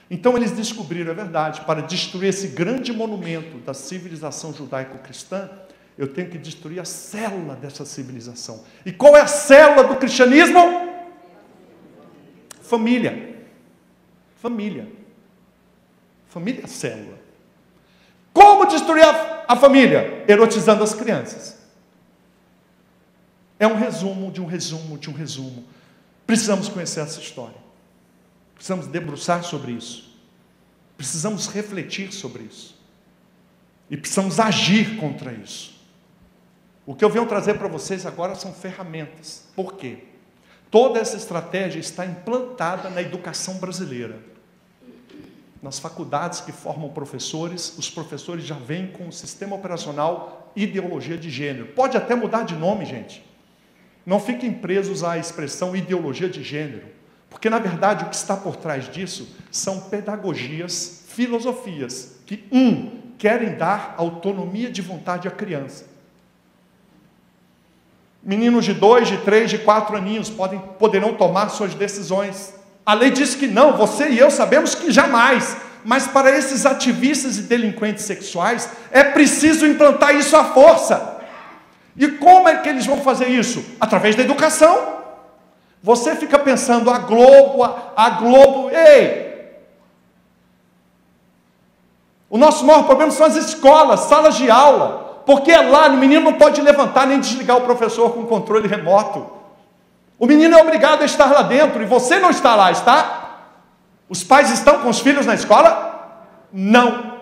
Então eles descobriram, é verdade, para destruir esse grande monumento da civilização judaico-cristã, eu tenho que destruir a célula dessa civilização. E qual é a célula do cristianismo? Família. Família. Família é a célula. Como destruir a família? Erotizando as crianças. É um resumo de um resumo de um resumo. Precisamos conhecer essa história. Precisamos debruçar sobre isso. Precisamos refletir sobre isso. E precisamos agir contra isso. O que eu venho trazer para vocês agora são ferramentas. Por quê? Toda essa estratégia está implantada na educação brasileira. Nas faculdades que formam professores, os professores já vêm com o sistema operacional ideologia de gênero. Pode até mudar de nome, gente. Não fiquem presos à expressão ideologia de gênero, porque, na verdade, o que está por trás disso são pedagogias, filosofias, que, querem dar autonomia de vontade à criança. Meninos de 2, de 3, de 4 aninhos poderão tomar suas decisões. A lei diz que não, você e eu sabemos que jamais. Mas para esses ativistas e delinquentes sexuais, é preciso implantar isso à força. E como é que eles vão fazer isso? Através da educação. Você fica pensando, a Globo, ei! O nosso maior problema são as escolas, salas de aula. Porque lá o menino não pode levantar nem desligar o professor com controle remoto. O menino é obrigado a estar lá dentro e você não está lá, está? Os pais estão com os filhos na escola? Não.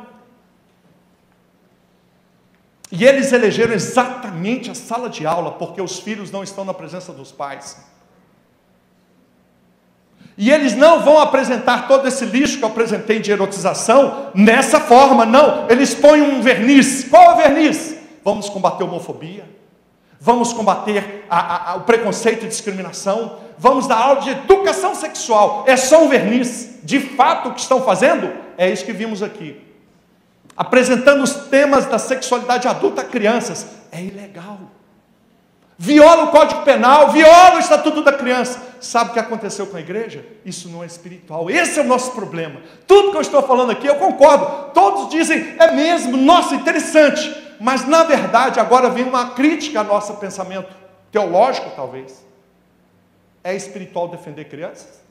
E eles elegeram exatamente a sala de aula porque os filhos não estão na presença dos pais. E eles não vão apresentar todo esse lixo que eu apresentei de erotização nessa forma, não. Eles põem um verniz. Qual é o verniz? Vamos combater a homofobia. Vamos combater o preconceito e discriminação. Vamos dar aula de educação sexual. É só um verniz. De fato, o que estão fazendo é isso que vimos aqui. Apresentando os temas da sexualidade adulta a crianças. É ilegal. Viola o Código Penal, viola o Estatuto da Criança. Sabe o que aconteceu com a igreja? Isso não é espiritual. Esse é o nosso problema. Tudo que eu estou falando aqui, eu concordo. Todos dizem, é mesmo, nossa, interessante. Mas, na verdade, agora vem uma crítica ao nosso pensamento teológico, talvez. É espiritual defender crianças?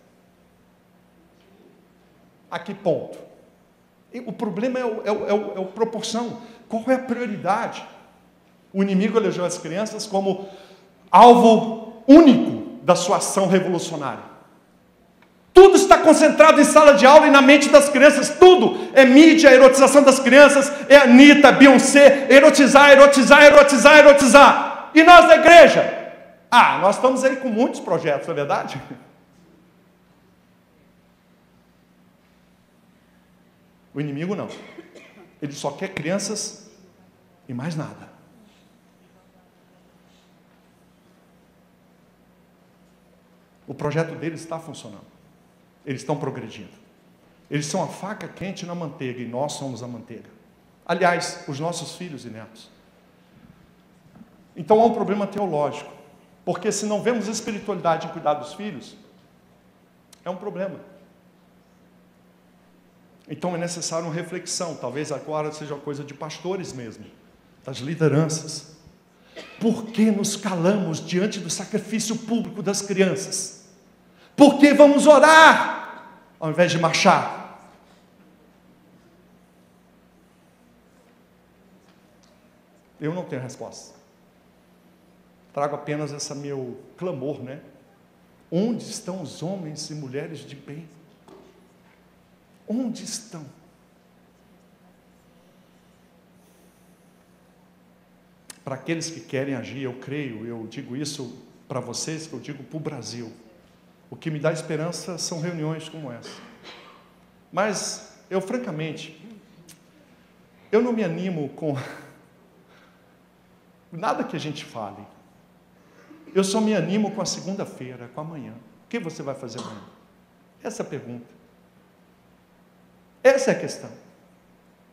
A que ponto? E o problema é a proporção. Qual é a prioridade? O inimigo elegeu as crianças como alvo único da sua ação revolucionária. Tudo está concentrado em sala de aula e na mente das crianças. Tudo é mídia, erotização das crianças, é Anitta, Beyoncé, erotizar, erotizar, erotizar, erotizar. E nós da igreja? Nós estamos aí com muitos projetos, não é verdade? O inimigo não. Ele só quer crianças e mais nada. O projeto deles está funcionando. Eles estão progredindo. Eles são a faca quente na manteiga e nós somos a manteiga. Aliás, os nossos filhos e netos. Então há um problema teológico. Porque se não vemos espiritualidade em cuidar dos filhos, é um problema. Então é necessário uma reflexão. Talvez agora seja coisa de pastores mesmo. Das lideranças. Por que nos calamos diante do sacrifício público das crianças? Por que vamos orar ao invés de marchar? Eu não tenho resposta. Trago apenas esse meu clamor, né? Onde estão os homens e mulheres de bem? Onde estão? Para aqueles que querem agir, eu creio, eu digo isso para vocês, que eu digo para o Brasil. O que me dá esperança são reuniões como essa. Mas, eu francamente, eu não me animo com nada que a gente fale. Eu só me animo com a segunda-feira, com amanhã. O que você vai fazer amanhã? Essa é a pergunta. Essa é a questão.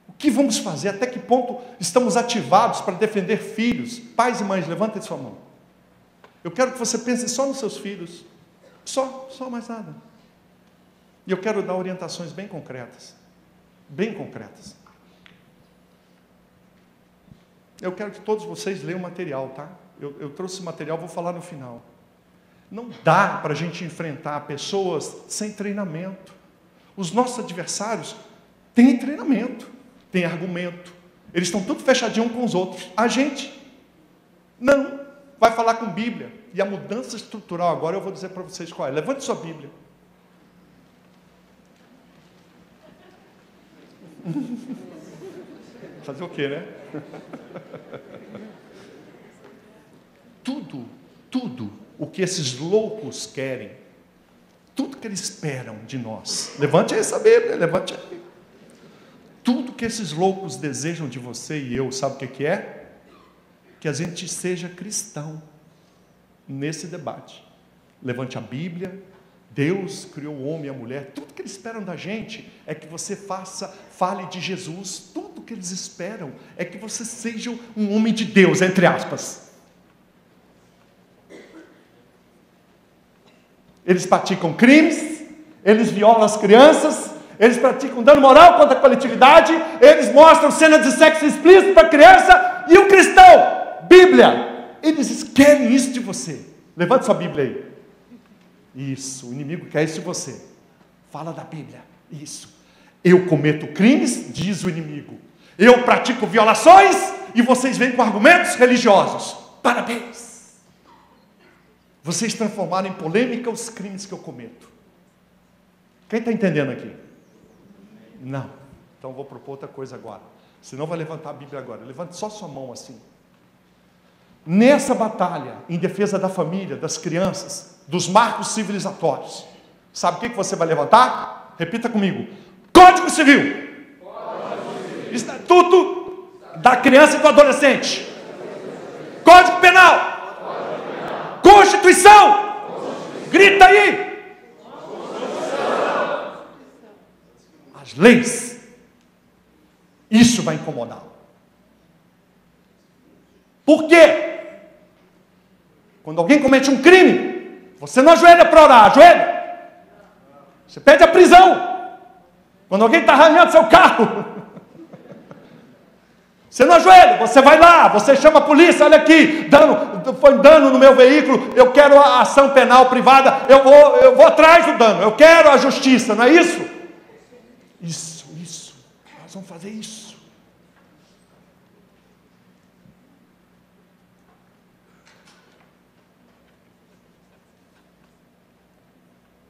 O que vamos fazer? Até que ponto estamos ativados para defender filhos? Pais e mães, levantem sua mão. Eu quero que você pense só nos seus filhos. Só mais nada. E eu quero dar orientações bem concretas. Bem concretas. Eu quero que todos vocês leiam o material, tá? Eu trouxe material, vou falar no final. Não dá para a gente enfrentar pessoas sem treinamento. Os nossos adversários têm treinamento, têm argumento. Eles estão tudo fechadinhos com os outros. A gente não. Vai falar com Bíblia. E a mudança estrutural agora eu vou dizer para vocês qual é. Levante sua Bíblia. Fazer o quê, né? Tudo o que esses loucos querem, tudo que eles esperam de nós, levante aí essa Bíblia, levante aí. Tudo que esses loucos desejam de você e eu, sabe o que é? Que a gente seja cristão nesse debate. Levante a Bíblia. Deus criou o homem e a mulher. Tudo que eles esperam da gente é que você fale de Jesus. Tudo que eles esperam é que você seja um homem de Deus, entre aspas. Eles praticam crimes, eles violam as crianças, eles praticam dano moral contra a coletividade, eles mostram cenas de sexo explícito para a criança, e o cristão, Bíblia, eles querem isso de você. Levante sua Bíblia aí. Isso, o inimigo quer isso de você. Fala da Bíblia. Isso. Eu cometo crimes, diz o inimigo. Eu pratico violações e vocês vêm com argumentos religiosos. Parabéns. Vocês transformaram em polêmica os crimes que eu cometo. Quem está entendendo aqui? Não. Então vou propor outra coisa agora. Senão vai levantar a Bíblia agora. Levante só sua mão assim. Nessa batalha, em defesa da família, das crianças, dos marcos civilizatórios, sabe o que você vai levantar? Repita comigo. Código Civil. Estatuto da criança e do adolescente. Código Penal. Constituição. Grita aí. As leis. Isso vai incomodá-lo. Por quê? Quando alguém comete um crime, você não ajoelha para orar, ajoelha. Você pede a prisão. Quando alguém está arranhando seu carro, você não ajoelha, você vai lá, você chama a polícia, olha aqui, foi dano no meu veículo, eu quero a ação penal privada, eu vou atrás do dano, eu quero a justiça, não é isso? Isso, nós vamos fazer isso.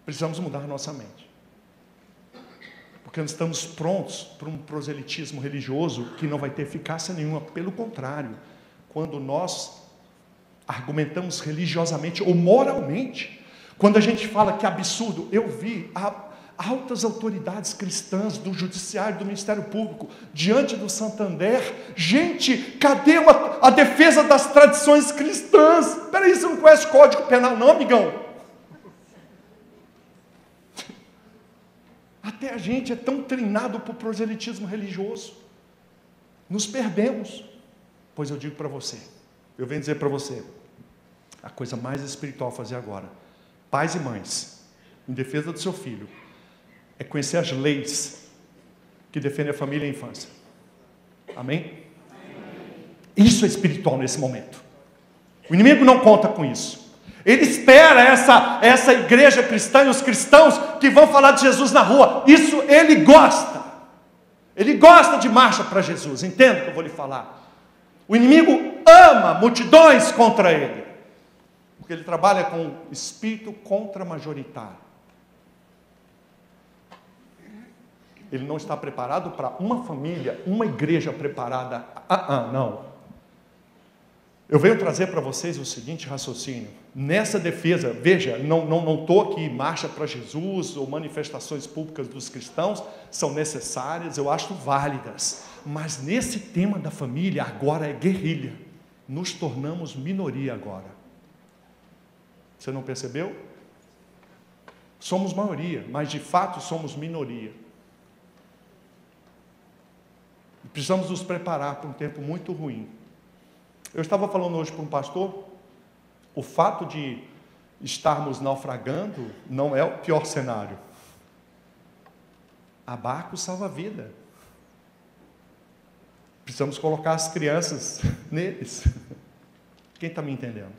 Precisamos mudar a nossa mente. Porque nós estamos prontos para um proselitismo religioso que não vai ter eficácia nenhuma. Pelo contrário, quando nós argumentamos religiosamente ou moralmente, quando a gente fala que é absurdo, eu vi altas autoridades cristãs do judiciário, do Ministério Público, diante do Santander, gente, cadê a defesa das tradições cristãs? Espera aí, você não conhece o Código Penal não, amigão? Até a gente é tão treinado por proselitismo religioso. Nos perdemos. Pois eu digo para você, eu venho dizer para você, a coisa mais espiritual a fazer agora, pais e mães, em defesa do seu filho, é conhecer as leis que defendem a família e a infância. Amém? Isso é espiritual nesse momento. O inimigo não conta com isso. Ele espera essa igreja cristã e os cristãos que vão falar de Jesus na rua. Isso ele gosta. Ele gosta de marcha para Jesus. Entenda o que eu vou lhe falar. O inimigo ama multidões contra ele, porque ele trabalha com espírito contra-majoritário. Ele não está preparado para uma família, uma igreja preparada. Não. Eu venho trazer para vocês o seguinte raciocínio. Nessa defesa, veja, não estou aqui, marcha para Jesus ou manifestações públicas dos cristãos, são necessárias, eu acho válidas. Mas nesse tema da família, agora é guerrilha. Nos tornamos minoria agora. Você não percebeu? Somos maioria, mas de fato somos minoria. Precisamos nos preparar para um tempo muito ruim. Eu estava falando hoje para um pastor, o fato de estarmos naufragando não é o pior cenário. Há barco salva a vida. Precisamos colocar as crianças neles. Quem está me entendendo?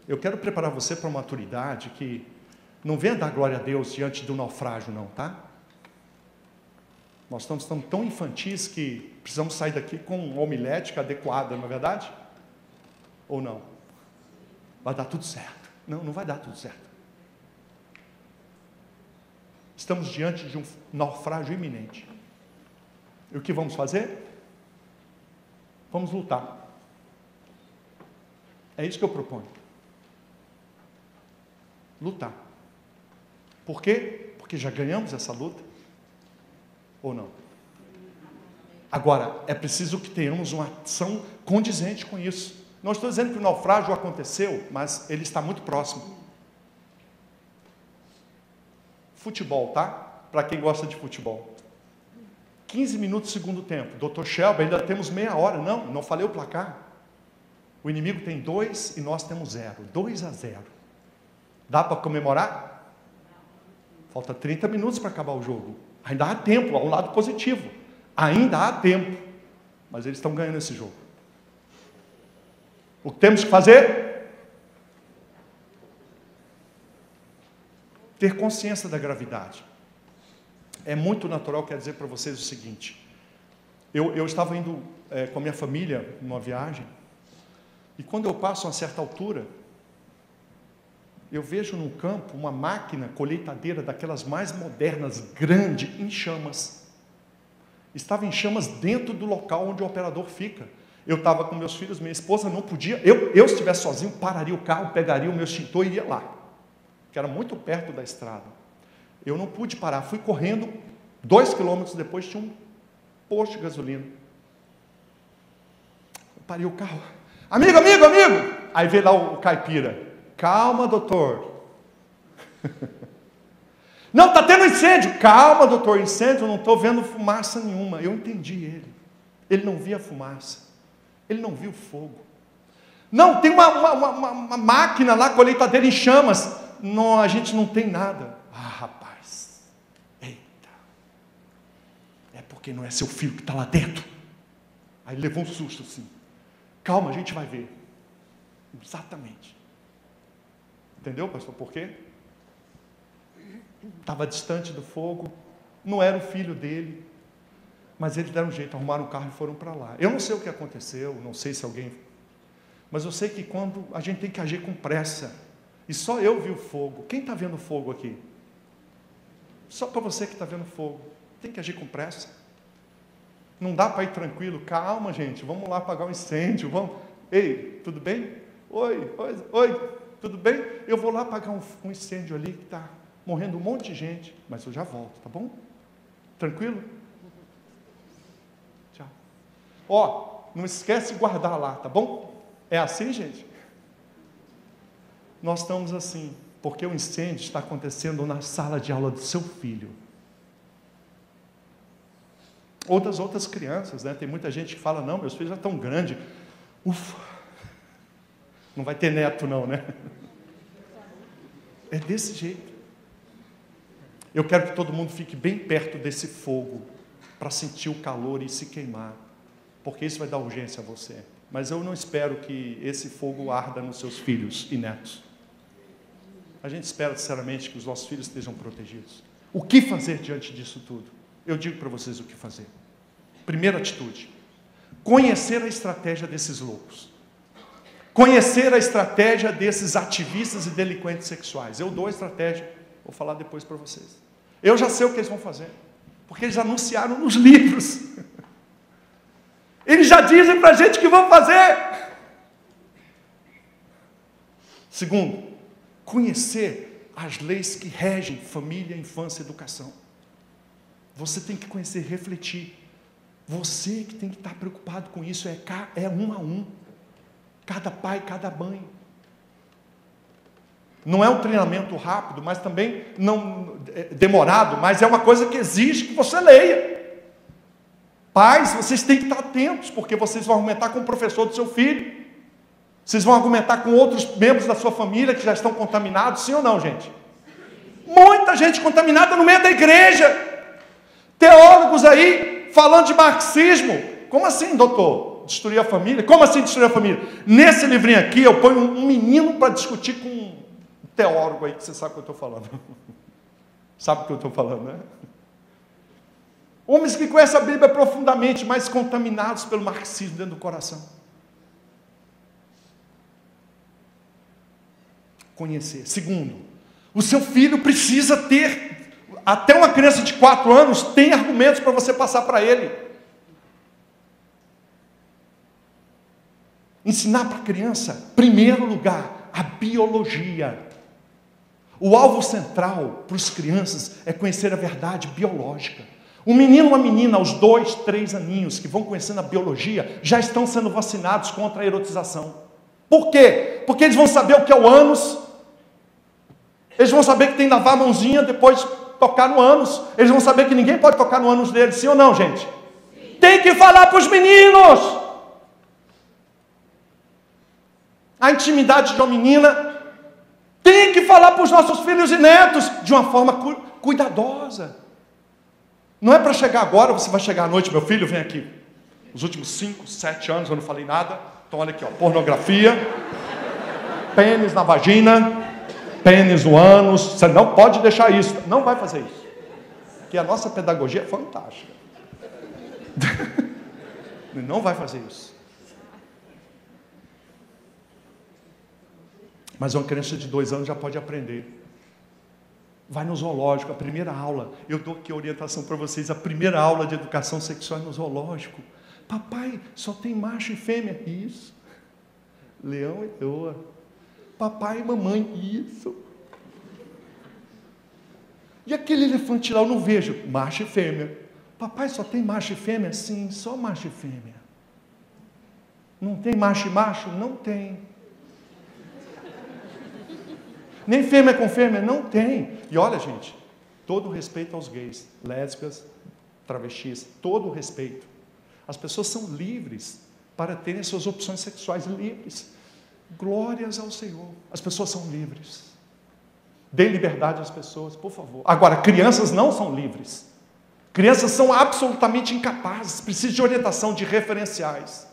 Eu quero preparar você para uma maturidade que não venha dar glória a Deus diante do naufrágio, não, tá? Nós estamos tão infantis que precisamos sair daqui com uma homilética adequada, não é verdade? Ou não? Vai dar tudo certo. Não vai dar tudo certo. Estamos diante de um naufrágio iminente. E o que vamos fazer? Vamos lutar. É isso que eu proponho. Lutar. Por quê? Porque já ganhamos essa luta. Ou não? Agora, é preciso que tenhamos uma ação condizente com isso. Não estou dizendo que o naufrágio aconteceu, mas ele está muito próximo. Futebol, tá? Para quem gosta de futebol. 15 minutos segundo tempo. Dr. Shelby, ainda temos meia hora. Não falei o placar. O inimigo tem 2 e nós temos 0. 2-0. Dá para comemorar? Falta 30 minutos para acabar o jogo. Ainda há tempo, há um lado positivo. Ainda há tempo. Mas eles estão ganhando esse jogo. O que temos que fazer? Ter consciência da gravidade. É muito natural, quero dizer para vocês o seguinte. Eu estava indo com a minha família numa viagem. E quando eu passo a uma certa altura, eu vejo no campo uma máquina colheitadeira daquelas mais modernas, grande, em chamas. Estava em chamas dentro do local onde o operador fica. Eu estava com meus filhos, minha esposa não podia. Eu se estivesse sozinho, pararia o carro, pegaria o meu extintor e iria lá. Que era muito perto da estrada. Eu não pude parar, fui correndo. 2 quilômetros depois tinha um posto de gasolina. Eu parei o carro. Amigo! Aí veio lá o caipira. Calma, doutor. Não, está tendo incêndio. Calma, doutor, incêndio, eu não estou vendo fumaça nenhuma. Eu entendi ele. Ele não via fumaça. Ele não viu fogo. Não, tem uma máquina lá, colheitadeira em chamas. Não, a gente não tem nada. Rapaz. Eita. É porque não é seu filho que está lá dentro. Aí levou um susto assim. Calma, a gente vai ver. Exatamente. Entendeu, pastor? Por quê? Estava distante do fogo, não era o filho dele, mas eles deram um jeito, arrumaram um carro e foram para lá. Eu não sei o que aconteceu, não sei se alguém... Mas eu sei que quando a gente tem que agir com pressa, e só eu vi o fogo. Quem está vendo fogo aqui? Só para você que está vendo fogo. Tem que agir com pressa. Não dá para ir tranquilo. Calma, gente, vamos lá apagar o incêndio. Vamos. Ei, tudo bem? Oi, tudo bem? Eu vou lá apagar um incêndio ali que está morrendo um monte de gente, mas eu já volto, tá bom? Tranquilo? Tchau. Não esquece de guardar lá, tá bom? É assim, gente? Nós estamos assim, porque o incêndio está acontecendo na sala de aula do seu filho. Ou das outras crianças, né? Tem muita gente que fala, não, meus filhos já estão grandes. Ufa! Não vai ter neto não, né? É desse jeito. Eu quero que todo mundo fique bem perto desse fogo, para sentir o calor e se queimar, porque isso vai dar urgência a você. Mas eu não espero que esse fogo arda nos seus filhos e netos. A gente espera, sinceramente, que os nossos filhos estejam protegidos. O que fazer diante disso tudo? Eu digo para vocês o que fazer. Primeira atitude. Conhecer a estratégia desses loucos. Conhecer a estratégia desses ativistas e delinquentes sexuais. Eu dou a estratégia, vou falar depois para vocês. Eu já sei o que eles vão fazer, porque eles anunciaram nos livros. Eles já dizem para a gente o que vão fazer. Segundo, conhecer as leis que regem família, infância e educação. Você tem que conhecer, refletir. Você que tem que estar preocupado com isso, é um a um. Cada pai, cada mãe. Não é um treinamento rápido, mas também não demorado, mas é uma coisa que exige que você leia. Pais, vocês têm que estar atentos, porque vocês vão argumentar com o professor do seu filho. Vocês vão argumentar com outros membros da sua família que já estão contaminados, sim ou não, gente? Muita gente contaminada no meio da igreja. Teólogos aí falando de marxismo. Como assim, doutor? Destruir a família? Como assim destruir a família? Nesse livrinho aqui eu ponho um menino para discutir com um teólogo aí, que você sabe o que eu estou falando. Sabe o que eu estou falando, né? Homens que conhecem a Bíblia profundamente, mas contaminados pelo marxismo dentro do coração. Conhecer. Segundo, o seu filho precisa ter, até uma criança de 4 anos, tem argumentos para você passar para ele. Ensinar para a criança, primeiro lugar, a biologia. O alvo central para as crianças é conhecer a verdade biológica. Um menino e uma menina, aos 2, 3 aninhos, que vão conhecendo a biologia, já estão sendo vacinados contra a erotização. Por quê? Porque eles vão saber o que é o ânus, eles vão saber que tem que lavar a mãozinha, depois tocar no ânus, eles vão saber que ninguém pode tocar no ânus deles, sim ou não, gente? Sim. Tem que falar para os meninos! A intimidade de uma menina, tem que falar para os nossos filhos e netos, de uma forma cuidadosa. Não é para chegar agora, você vai chegar à noite, meu filho, vem aqui. Os últimos 5, 7 anos eu não falei nada, então olha aqui, ó, pornografia, pênis na vagina, pênis no ânus, você não pode deixar isso, não vai fazer isso. Porque a nossa pedagogia é fantástica. Não vai fazer isso. Mas uma criança de 2 anos já pode aprender. Vai no zoológico, a primeira aula, eu dou aqui a orientação para vocês, a primeira aula de educação sexual é no zoológico. Papai, só tem macho e fêmea. Isso. Leão e leoa. Papai e mamãe. Isso. E aquele elefante lá, eu não vejo. Macho e fêmea. Papai, só tem macho e fêmea? Sim, só macho e fêmea. Não tem macho e macho? Não tem. Nem fêmea com fêmea? Não tem. E olha, gente, todo o respeito aos gays, lésbicas, travestis, todo o respeito. As pessoas são livres para terem suas opções sexuais livres. Glórias ao Senhor. As pessoas são livres. Dê liberdade às pessoas, por favor. Agora, crianças não são livres. Crianças são absolutamente incapazes, precisam de orientação, de referenciais.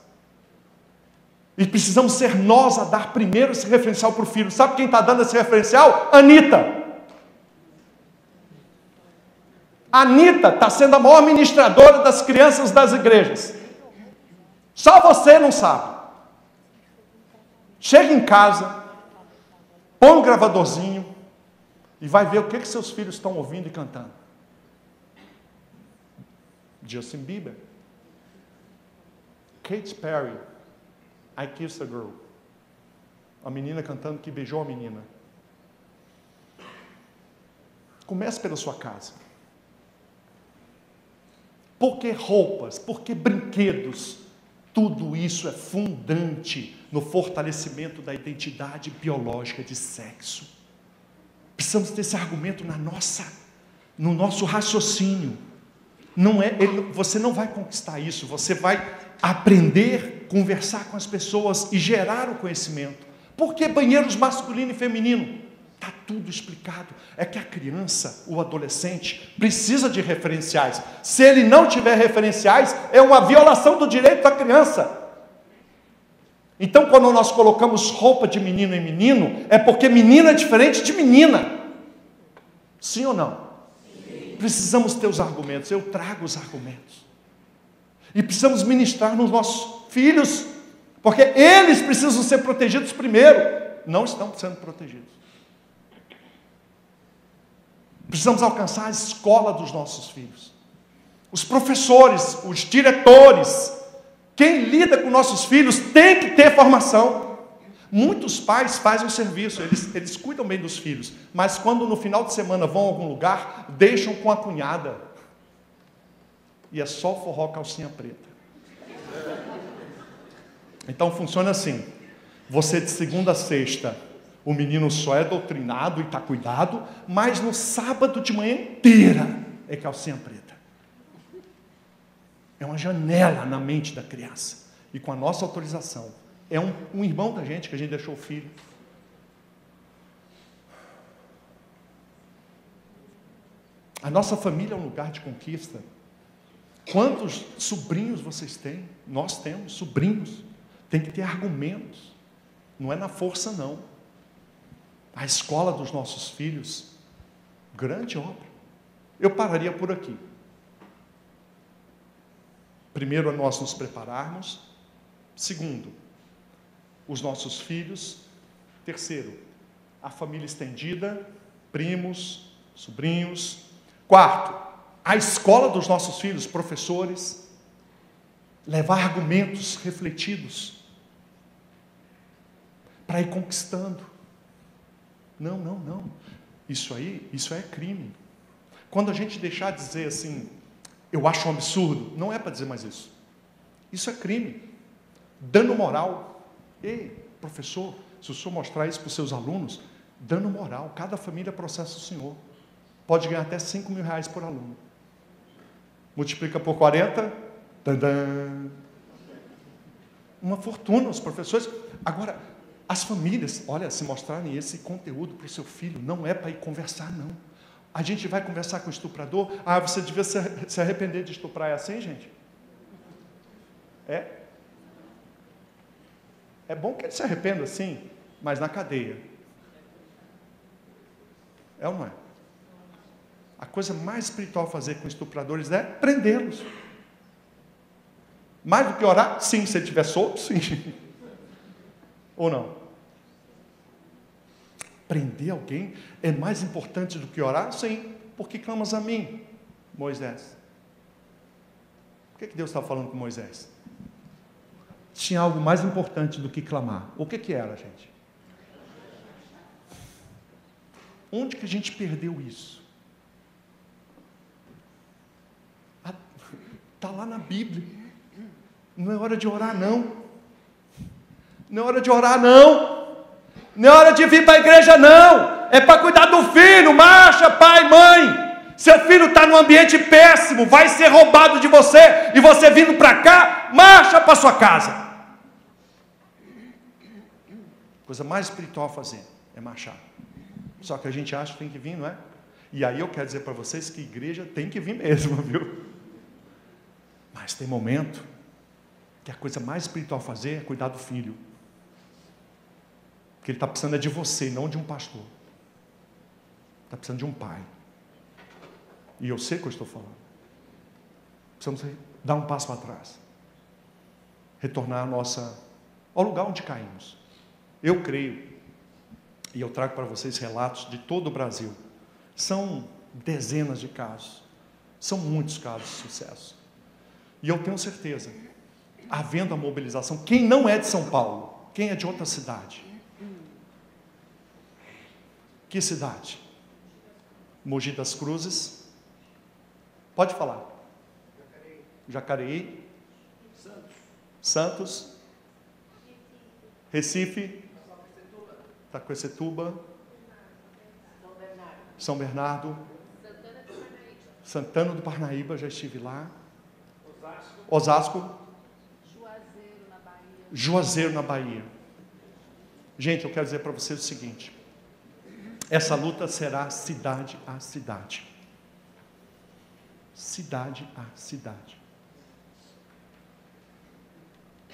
E precisamos ser nós a dar primeiro esse referencial para o filho. Sabe quem está dando esse referencial? Anitta. Anitta está sendo a maior ministradora das crianças das igrejas. Só você não sabe. Chega em casa, põe um gravadorzinho e vai ver o que seus filhos estão ouvindo e cantando. Justin Bieber, Katy Perry, I Kissed a Girl. A menina cantando que beijou a menina. Comece pela sua casa. Por que roupas? Por que brinquedos? Tudo isso é fundante no fortalecimento da identidade biológica de sexo. Precisamos ter esse argumento no nosso raciocínio. Você não vai conquistar isso, você vai aprender, conversar com as pessoas e gerar o conhecimento. Por que banheiros masculino e feminino? Está tudo explicado. É que a criança, o adolescente, precisa de referenciais. Se ele não tiver referenciais, é uma violação do direito da criança. Então, quando nós colocamos roupa de menino em menino, é porque menino é diferente de menina. Sim ou não? Sim. Precisamos ter os argumentos. Eu trago os argumentos. E precisamos ministrar nos nossos filhos, porque eles precisam ser protegidos primeiro. Não estão sendo protegidos. Precisamos alcançar a escola dos nossos filhos. Os professores, os diretores, quem lida com nossos filhos tem que ter formação. Muitos pais fazem o serviço, eles cuidam bem dos filhos, mas quando no final de semana vão a algum lugar, deixam com a cunhada. E é só forró calcinha preta. Então funciona assim: você de segunda a sexta, o menino só é doutrinado e está cuidado, mas no sábado de manhã inteira é calcinha preta. É uma janela na mente da criança. E com a nossa autorização. É um irmão da gente que a gente deixou o filho. A nossa família é um lugar de conquista. Quantos sobrinhos vocês têm? Nós temos sobrinhos. Tem que ter argumentos. Não é na força, não. A escola dos nossos filhos, grande obra. Eu pararia por aqui. Primeiro, é nós nos prepararmos. Segundo, os nossos filhos. Terceiro, a família estendida, primos, sobrinhos. Quarto, a escola dos nossos filhos, professores. Levar argumentos refletidos para ir conquistando. Não. Isso é crime. Quando a gente deixar de dizer assim, eu acho um absurdo, não é para dizer mais isso. Isso é crime. Dano moral. Ei, professor, se o senhor mostrar isso para os seus alunos, dano moral. Cada família processa o senhor. Pode ganhar até 5 mil reais por aluno. Multiplica por 40, tadã. Uma fortuna, os professores. Agora, as famílias, olha, se mostrarem esse conteúdo para o seu filho, não é para ir conversar, não. A gente vai conversar com o estuprador, você devia se arrepender de estuprar, é assim, gente? É bom que ele se arrependa, sim, mas na cadeia. É ou não é? A coisa mais espiritual a fazer com estupradores é prendê-los. Mais do que orar? Sim, se ele estiver solto, sim. Ou não? Prender alguém é mais importante do que orar? Sim. Por que clamas a mim, Moisés? Por que Deus estava falando com Moisés? Tinha algo mais importante do que clamar. O que era, gente? Onde que a gente perdeu isso? Está lá na Bíblia. Não é hora de orar, não. Não é hora de orar, não. Não é hora de vir para a igreja, não. É para cuidar do filho. Marcha, pai, mãe. Seu filho está num ambiente péssimo, vai ser roubado de você, e você vindo para cá, marcha para sua casa. Coisa mais espiritual a fazer é marchar. Só que a gente acha que tem que vir, não é? E aí eu quero dizer para vocês que igreja tem que vir mesmo, viu? Mas tem momento que a coisa mais espiritual a fazer é cuidar do filho. Porque ele está precisando de você, não de um pastor. Está precisando de um pai. E eu sei o que eu estou falando. Precisamos dar um passo para trás. Retornar ao lugar onde caímos. Eu creio, e eu trago para vocês relatos de todo o Brasil. São dezenas de casos. São muitos casos de sucesso. E eu tenho certeza, havendo a mobilização, quem não é de São Paulo, quem é de outra cidade? Que cidade? Mogi das Cruzes. Pode falar. Jacareí. Santos. Recife. Taquecetuba. São Bernardo. Santana do Parnaíba, já estive lá. Osasco. Juazeiro, na Bahia. Gente, eu quero dizer para vocês o seguinte. Essa luta será cidade a cidade. Cidade a cidade.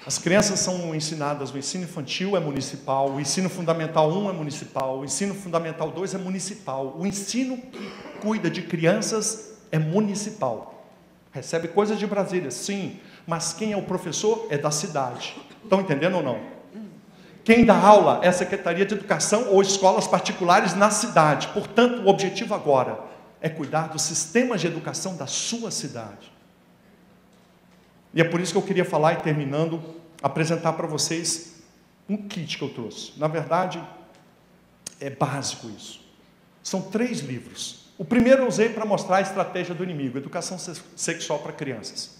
As crianças são ensinadas, o ensino infantil é municipal, o ensino fundamental 1 é municipal, o ensino fundamental 2 é municipal, o ensino que cuida de crianças é municipal. Recebe coisas de Brasília, sim, Mas quem é o professor é da cidade. Estão entendendo ou não? Quem dá aula é a Secretaria de Educação ou escolas particulares na cidade. Portanto, o objetivo agora é cuidar dos sistemas de educação da sua cidade. E é por isso que eu queria falar, e terminando, apresentar para vocês um kit que eu trouxe. Na verdade, é básico isso. São 3 livros. O primeiro eu usei para mostrar a estratégia do inimigo, educação sexual para crianças.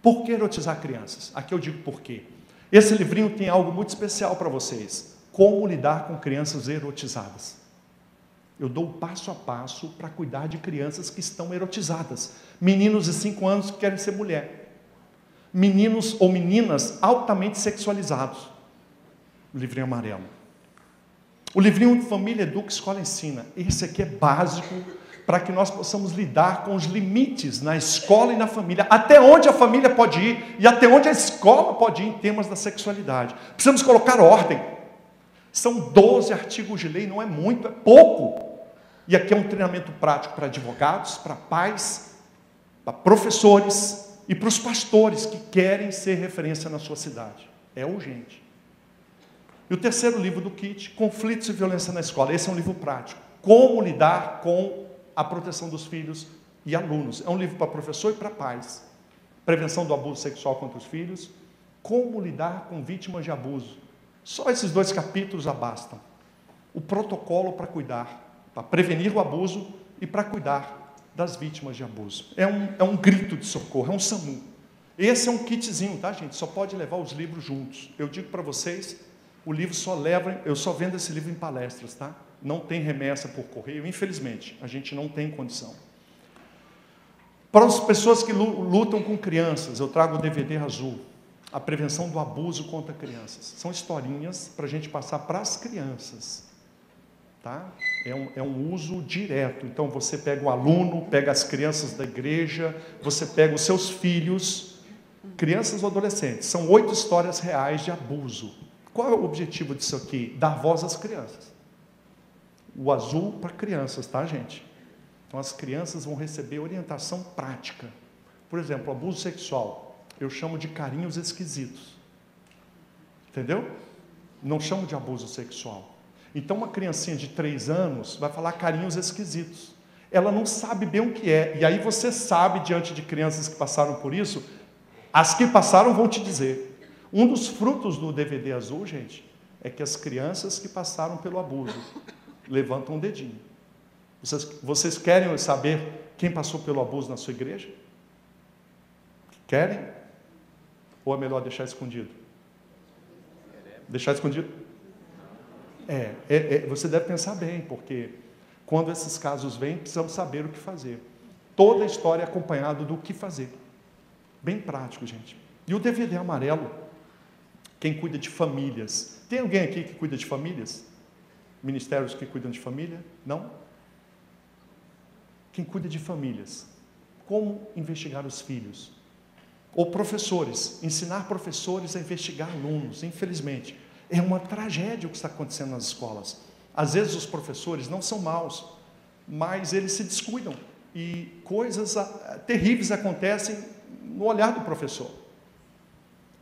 Por que erotizar crianças? Aqui eu digo por quê. Esse livrinho tem algo muito especial para vocês. Como lidar com crianças erotizadas. Eu dou passo a passo para cuidar de crianças que estão erotizadas. Meninos de 5 anos que querem ser mulher. Meninos ou meninas altamente sexualizados. O livrinho amarelo. O livrinho Família Educa, Escola Ensina. Esse aqui é básico para que nós possamos lidar com os limites na escola e na família. Até onde a família pode ir e até onde a escola pode ir em temas da sexualidade. Precisamos colocar ordem. São 12 artigos de lei, não é muito, é pouco. E aqui é um treinamento prático para advogados, para pais, para professores e para os pastores que querem ser referência na sua cidade. É urgente. E o terceiro livro do kit, Conflitos e Violência na Escola. Esse é um livro prático. Como lidar com a proteção dos filhos e alunos. É um livro para professor e para pais. Prevenção do abuso sexual contra os filhos. Como lidar com vítimas de abuso. Só esses 2 capítulos já bastam. O protocolo para cuidar, para prevenir o abuso e para cuidar das vítimas de abuso. É um grito de socorro, é um SAMU. Esse é um kitzinho, tá, gente? Só pode levar os livros juntos. Eu digo para vocês, o livro eu só vendo esse livro em palestras, tá? Não tem remessa por correio, infelizmente, a gente não tem condição. Para as pessoas que lutam com crianças, eu trago o DVD azul, a prevenção do abuso contra crianças. São historinhas para a gente passar para as crianças, tá? É um uso direto. Então, você pega o aluno, pega as crianças da igreja, você pega os seus filhos, crianças ou adolescentes. São 8 histórias reais de abuso. Qual é o objetivo disso aqui? Dar voz às crianças. O azul para crianças, tá, gente? Então, as crianças vão receber orientação prática. Por exemplo, abuso sexual. Eu chamo de carinhos esquisitos. Entendeu? Não chamo de abuso sexual. Então, uma criancinha de 3 anos vai falar carinhos esquisitos. Ela não sabe bem o que é. E aí você sabe, diante de crianças que passaram por isso, as que passaram vão te dizer. Um dos frutos do DVD azul, gente, é que as crianças que passaram pelo abuso levantam um dedinho. Vocês querem saber quem passou pelo abuso na sua igreja? Querem? Ou é melhor deixar escondido? Deixar escondido? Você deve pensar bem, porque quando esses casos vêm, precisamos saber o que fazer. Toda a história é acompanhada do que fazer. Bem prático, gente. E o DVD amarelo, quem cuida de famílias. Tem alguém aqui que cuida de famílias? Ministérios que cuidam de família? Não? Quem cuida de famílias. Como investigar os filhos? Ou professores. Ensinar professores a investigar alunos. Infelizmente, é uma tragédia o que está acontecendo nas escolas. Às vezes os professores não são maus, mas eles se descuidam. E coisas terríveis acontecem no olhar do professor.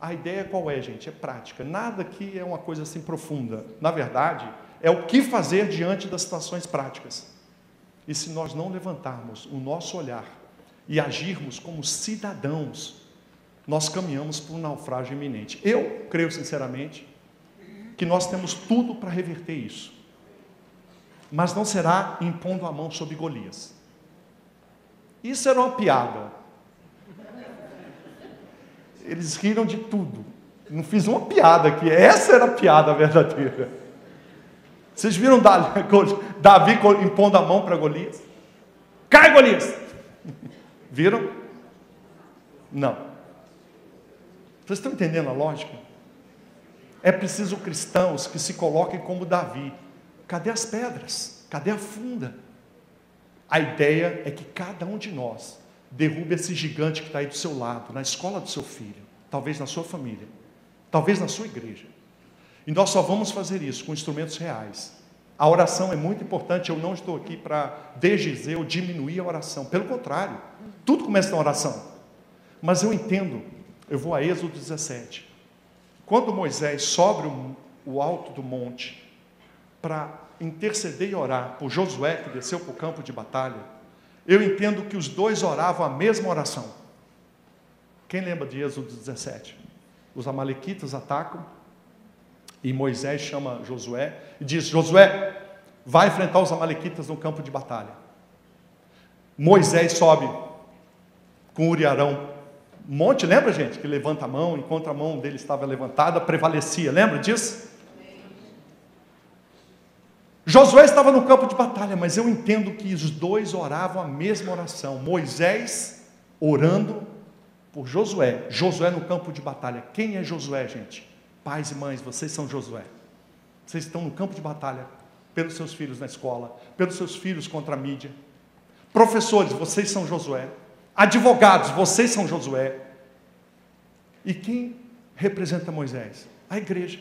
A ideia qual é, gente? É prática. Nada aqui é uma coisa assim profunda. Na verdade, é o que fazer diante das situações práticas. E se nós não levantarmos o nosso olhar e agirmos como cidadãos, nós caminhamos para um naufrágio iminente. Eu creio sinceramente que nós temos tudo para reverter isso. Mas não será impondo a mão sobre Golias. Isso era uma piada. Eles riram de tudo. Não fiz uma piada aqui. Essa era a piada verdadeira. Vocês viram Davi impondo a mão para Golias? Cai, Golias! Viram? Não. Vocês estão entendendo a lógica? É preciso cristãos que se coloquem como Davi. Cadê as pedras? Cadê a funda? A ideia é que cada um de nós derrube esse gigante que está aí do seu lado, na escola do seu filho, talvez na sua família, talvez na sua igreja. E nós só vamos fazer isso com instrumentos reais. A oração é muito importante. Eu não estou aqui para desdizer ou diminuir a oração. Pelo contrário, tudo começa na oração. Mas eu entendo Eu vou a Êxodo 17. Quando Moisés sobe o alto do monte para interceder e orar por Josué, que desceu para o campo de batalha, eu entendo que os dois oravam a mesma oração. Quem lembra de Êxodo 17? Os amalequitas atacam e Moisés chama Josué e diz: Josué, vai enfrentar os amalequitas no campo de batalha. Moisés sobe com Uri e Arão. Um monte, lembra, gente? Que levanta a mão, enquanto a mão dele estava levantada, prevalecia. Lembra disso? Josué estava no campo de batalha, mas eu entendo que os dois oravam a mesma oração. Moisés orando por Josué. Josué no campo de batalha. Quem é Josué, gente? Pais e mães, vocês são Josué. Vocês estão no campo de batalha pelos seus filhos na escola, pelos seus filhos contra a mídia. Professores, vocês são Josué. Advogados, vocês são Josué. E quem representa Moisés? A igreja.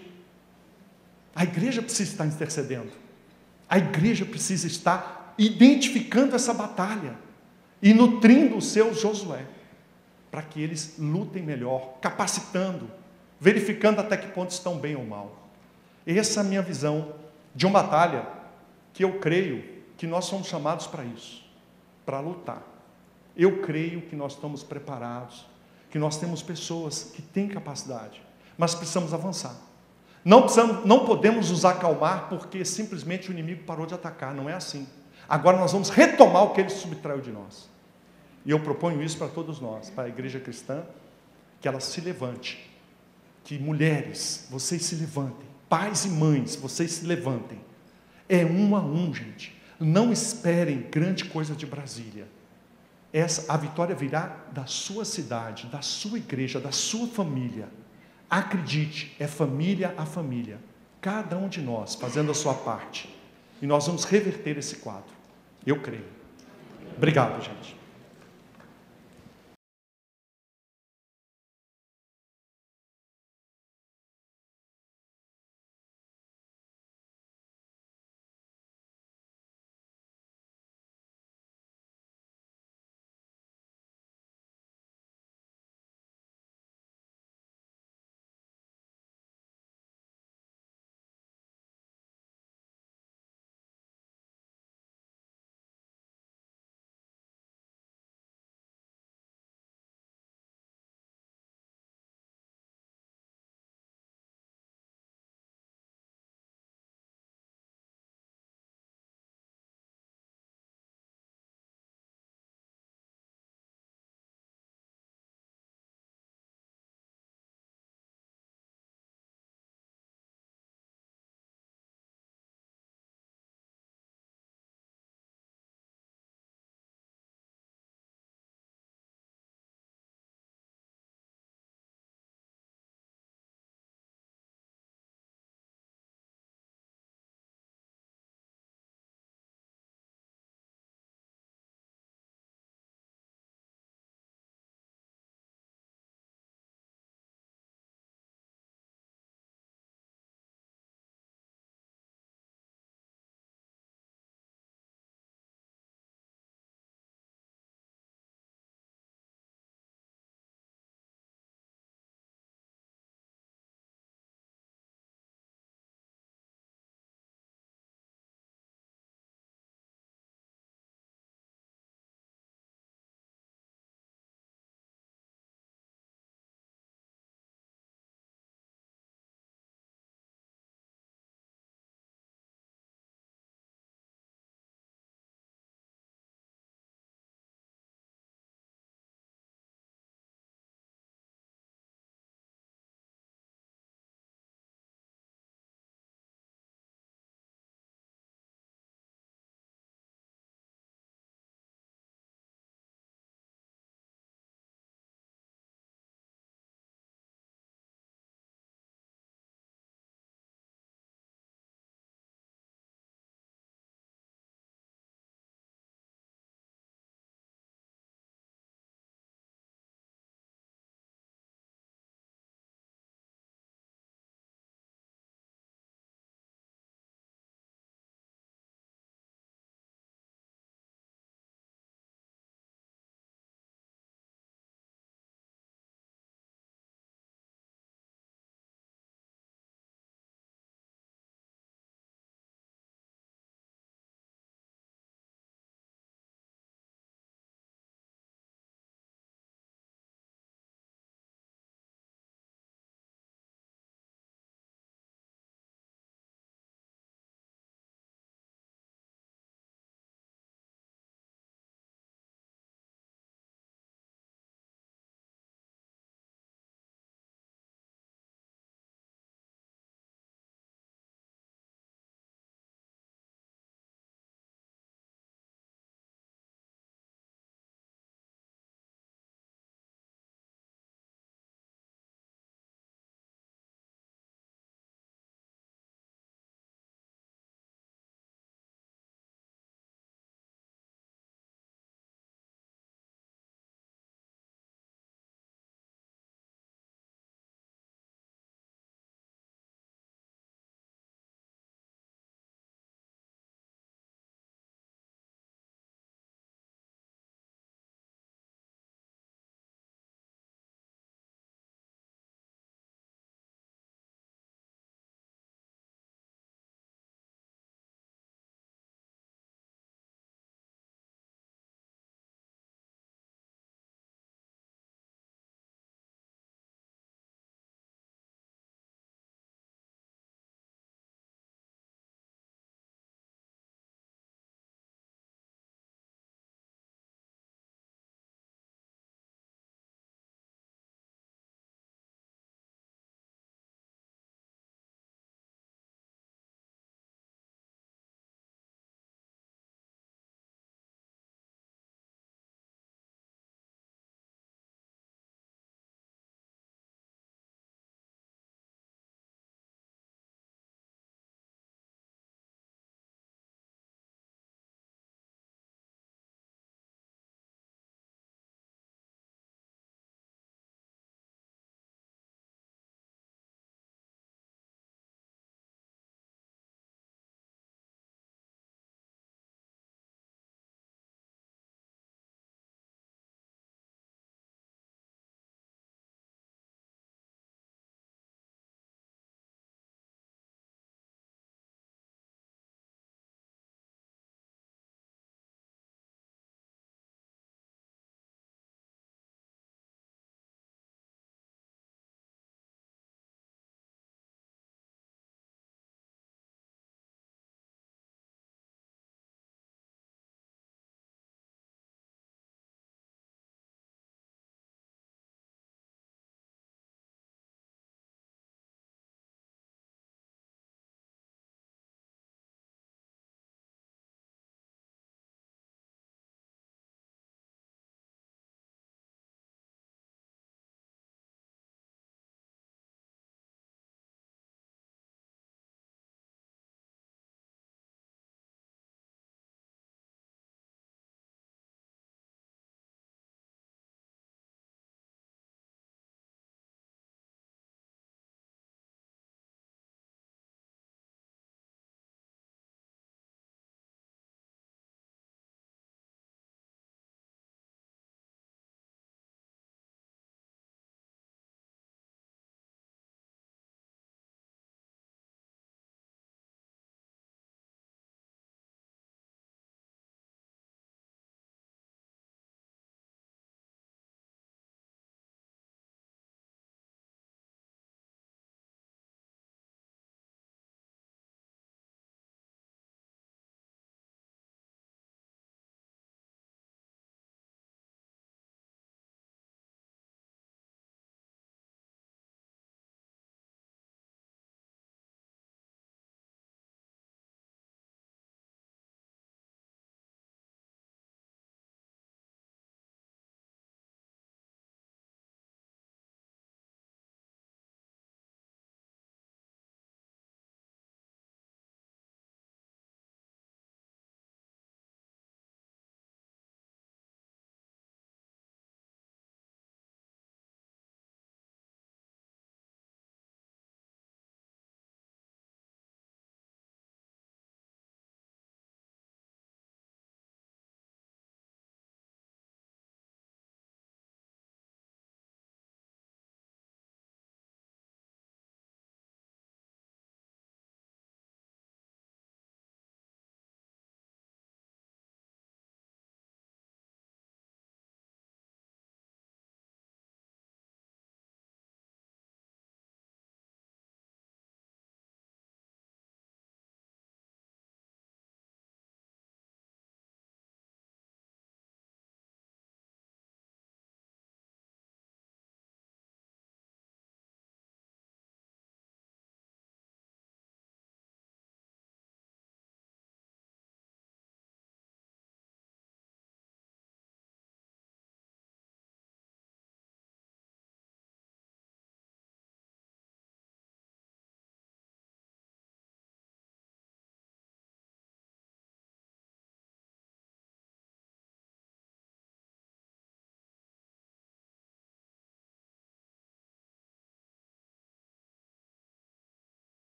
A igreja precisa estar intercedendo. A igreja precisa estar identificando essa batalha e nutrindo os seus Josué, para que eles lutem melhor, capacitando, verificando até que ponto estão bem ou mal. Essa é a minha visão de uma batalha que eu creio que nós somos chamados para isso, para lutar. Eu creio que nós estamos preparados, que nós temos pessoas que têm capacidade, mas precisamos avançar. Não podemos nos acalmar porque simplesmente o inimigo parou de atacar, não é assim. Agora nós vamos retomar o que ele subtraiu de nós. E eu proponho isso para todos nós, para a igreja cristã, que ela se levante, que mulheres, vocês se levantem, pais e mães, vocês se levantem. É um a um, gente. Não esperem grande coisa de Brasília. A vitória virá da sua cidade, da sua igreja, da sua família. Acredite, é família a família. Cada um de nós fazendo a sua parte. E nós vamos reverter esse quadro. Eu creio. Obrigado, gente.